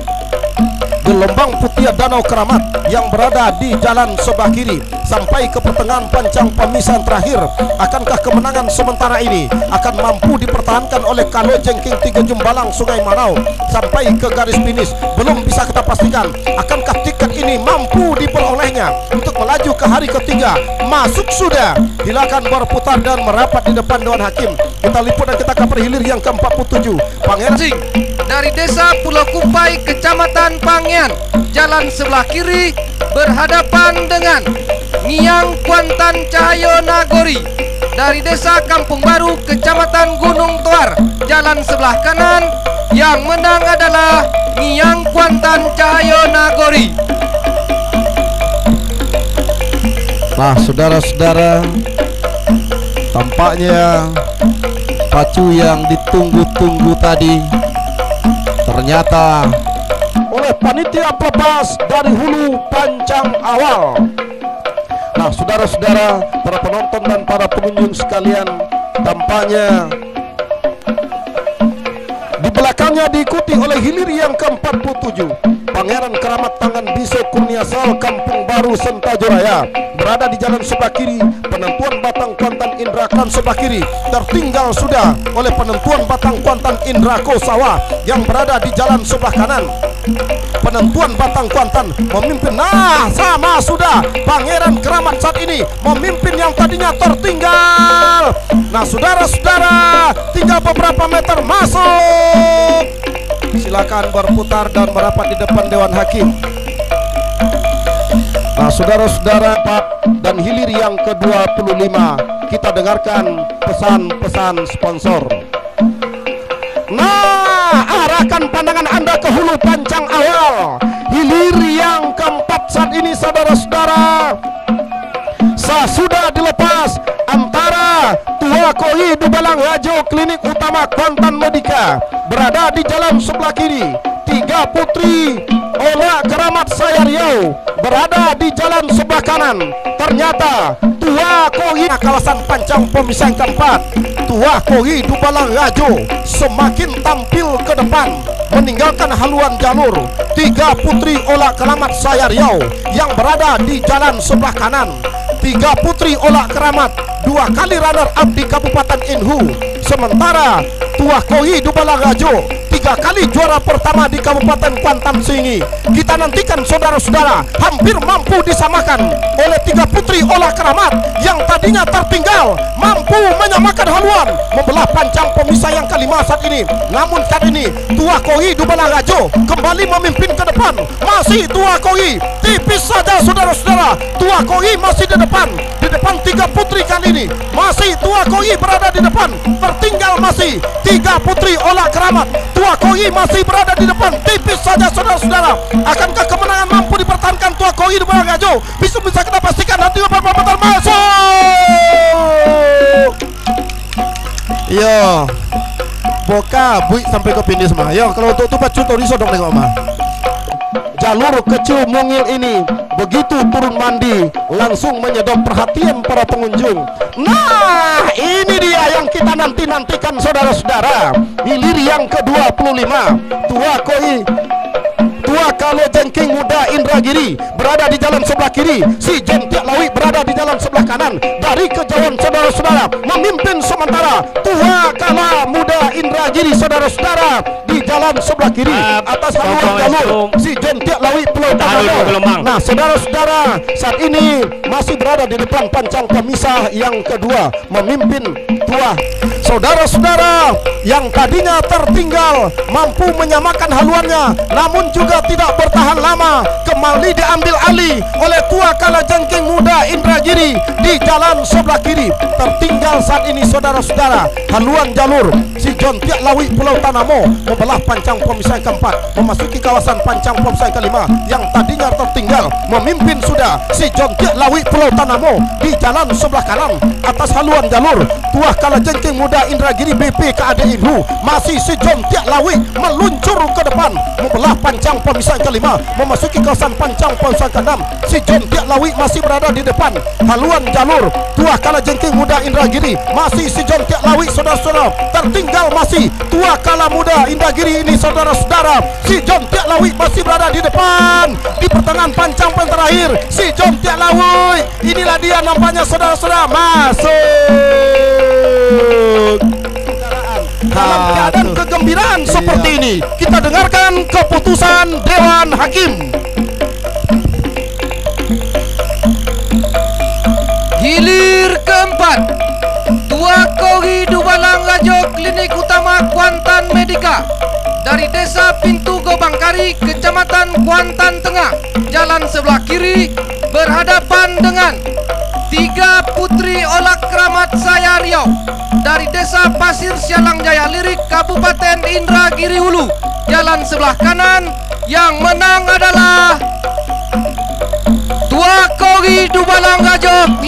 Speaker 3: gelombang putih Danau Keramat yang berada di jalan sebelah kiri sampai ke pertengahan pancang pemisahan terakhir. Akankah kemenangan sementara ini akan mampu dipertahankan oleh Kalojengking Tigo Jumbalang Sungai Manau sampai ke garis finish? Belum bisa kita pastikan. Akankah tiket ini mampu diperolehnya untuk melaju ke hari ketiga? Masuk sudah, silakan berputar dan merapat di depan Dewan Hakim. Kita liput dan kita cover hilir yang ke-47, Pangeran
Speaker 4: dari Desa Pulau Kumpai, Kecamatan Pangian, jalan sebelah kiri, berhadapan dengan Ngiang Kuantan Cahyo Nagori dari Desa Kampung Baru, Kecamatan Gunung Tuar, jalan sebelah kanan. Yang menang adalah Ngiang Kuantan Cahyo Nagori.
Speaker 3: Nah, saudara-saudara, tampaknya pacu yang ditunggu-tunggu tadi ternyata oleh panitia pelepas dari hulu pancang awal. Nah, saudara-saudara, para penonton dan para pengunjung sekalian, tampaknya di belakangnya diikuti oleh hilir yang ke-47, Pangeran Keramat Tangan Biso Kurniasal Kampung Baru Sentajoraya, berada di jalan sebelah kiri. Penentuan batang Kuantan Indra Klan sebelah kiri tertinggal sudah oleh penentuan batang Kuantan Indra Kosawa yang berada di jalan sebelah kanan. Penentuan batang Kuantan memimpin. Nah, sama sudah Pangeran Keramat saat ini memimpin yang tadinya tertinggal. Nah, saudara-saudara, tinggal beberapa meter masuk. Silakan berputar dan merapat di depan Dewan Hakim. Nah, saudara-saudara, dan hilir yang ke-25, kita dengarkan pesan-pesan sponsor. Nah, arahkan pandangan Anda ke hulu pancang awal, hilir yang keempat saat ini, saudara-saudara. Sudah dilepas antara Tua Koi Dubalang Rajo Klinik Utama Kuantan Medika, berada di jalan sebelah kiri. 3 Putri Ola Keramat Saya Riau berada di jalan sebelah kanan. Ternyata Tua Koi kawasan pancang pemisah keempat, Tua Koi Dubalang Rajo semakin tampil ke depan, meninggalkan haluan jalur. 3 Putri Ola Keramat Saya Riau yang berada di jalan sebelah kanan. 3 Putri Ola Keramat 2 kali runner up di Kabupaten Inhu. Sementara Tua Koi Dubalang Rajo 3 3 kali juara pertama di Kabupaten Kuantan Singi. Kita nantikan saudara-saudara, hampir mampu disamakan oleh 3 putri Olah Keramat yang tadinya tertinggal, mampu menyamakan haluan, membelah pancang pemisah yang kelima saat ini. Namun saat ini Tua Koi Dubalanggajo kembali memimpin ke depan. Masih Tua Koi, tipis saja saudara-saudara. Tua Koi masih di depan 3 putri kali ini. Masih Tua Koi berada di depan, tertinggal masih 3 putri Olah Keramat. Tua Koi masih berada di depan, tipis saja saudara-saudara. Akankah kemenangan mampu dipertahankan Tua Koi Dubalanggajo? Bisa kita pastikan nanti perempuan masuk. Yo, boka buik sampai ke finish mah. Yo, kalau untuk tupat cuto riso dong nengok mah. Jalur kecil mungil ini begitu turun mandi langsung menyedot perhatian para pengunjung. Nah, ini dia yang kita nantikan saudara-saudara. Hilir yang ke-25, Tua Koi Tua Kalo Jengking Muda Indragiri berada di jalan sebelah kiri. Si Jontiak Lawi berada di jalan sebelah kanan. Dari kejauhan saudara-saudara memimpin sementara Tua Kala Muda Indragiri saudara-saudara di jalan sebelah kiri. Atas haluan jalur si Jontiak Lawi Pulau Tangano. Nah saudara-saudara, saat ini masih berada di depan pancang pemisah yang kedua, memimpin Tua. Saudara-saudara yang tadinya tertinggal mampu menyamakan haluannya, namun juga tidak bertahan lama, kembali diambil alih oleh Tua Kala Jengking Muda Indragiri di jalan sebelah kiri. Tertinggal saat ini saudara-saudara haluan jalur si Jontiak Lawi Pulau Tanamo membelah pancang pemisah yang keempat, memasuki kawasan pancang pemisah yang kelima. Yang tadinya tertinggal memimpin sudah si Jontiak Lawi Pulau Tanamo di jalan sebelah kanan. Atas haluan jalur Tua Kala Jengking Muda Indragiri BP KAD Inhu, masih si Jontiak Lawi meluncur ke depan membelah pancang pemisah yang kelima, memasuki kawasan pancang pemisah yang keenam. Si Jontiak Lawi masih berada di depan haluan jalur Tua Kala Jengking Muda Indragiri, masih si Jontiak Lawi saudara-saudara. Tertinggal masih Tua Kala Muda Indragiri ini saudara-saudara. Si Jontiak Lawi masih berada di depan di pertengahan pancang yang terakhir. Si Jontiak Lawi, inilah dia nampaknya saudara-saudara masuk dalam keadaan kegembiraan seperti ini. Kita dengarkan keputusan Dewan Hakim.
Speaker 4: Hilir keempat, Tua Koi Dubalanggajo Klinik Utama Kuantan Medika dari Desa Pintu Gobangkari, Kecamatan Kuantan Tengah, jalan sebelah kiri berhadapan dengan 3 putri Olah Keramat Saya Riau dari Desa Pasir Sialang Jaya Lirik, Kabupaten Indragiri Hulu, jalan sebelah kanan. Yang menang adalah Tua Koi Dubalanggajo.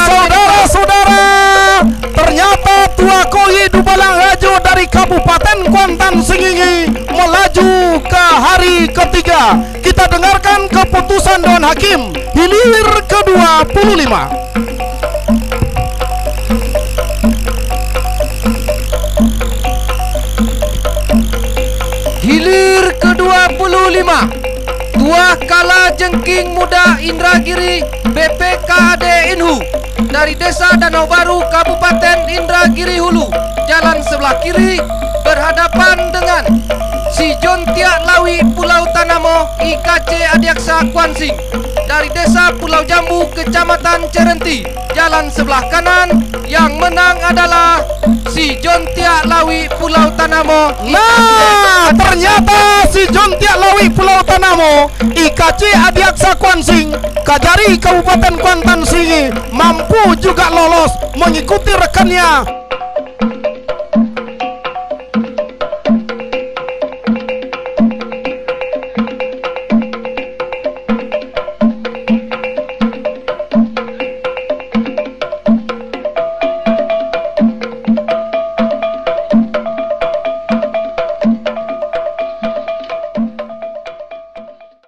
Speaker 3: Saudara-saudara, ternyata Tua Koi Dubalanggajo dari Kabupaten Kuantan Singi melaju ke hari ketiga. Kita dengarkan keputusan Dewan Hakim hilir ke-25.
Speaker 4: Hilir ke-25, Tua Kala Jengking Muda Indragiri BPKAD Inhu dari Desa Danau Baru, Kabupaten Indragiri Hulu, jalan sebelah kiri berhadapan dengan si Jontiak Lawi Pulau Tanamo IKC Adiaksa Kuansing dari Desa Pulau Jambu, Kecamatan Cerenti, jalan sebelah kanan. Yang menang adalah si Jontiak Lawi Pulau Tanamo.
Speaker 3: Nah, ternyata si Jontiak Lawi Pulau Tanamo IKC Adiaksa Kuansing Kajari Kabupaten Kuantan Singi mampu juga lolos mengikuti rekannya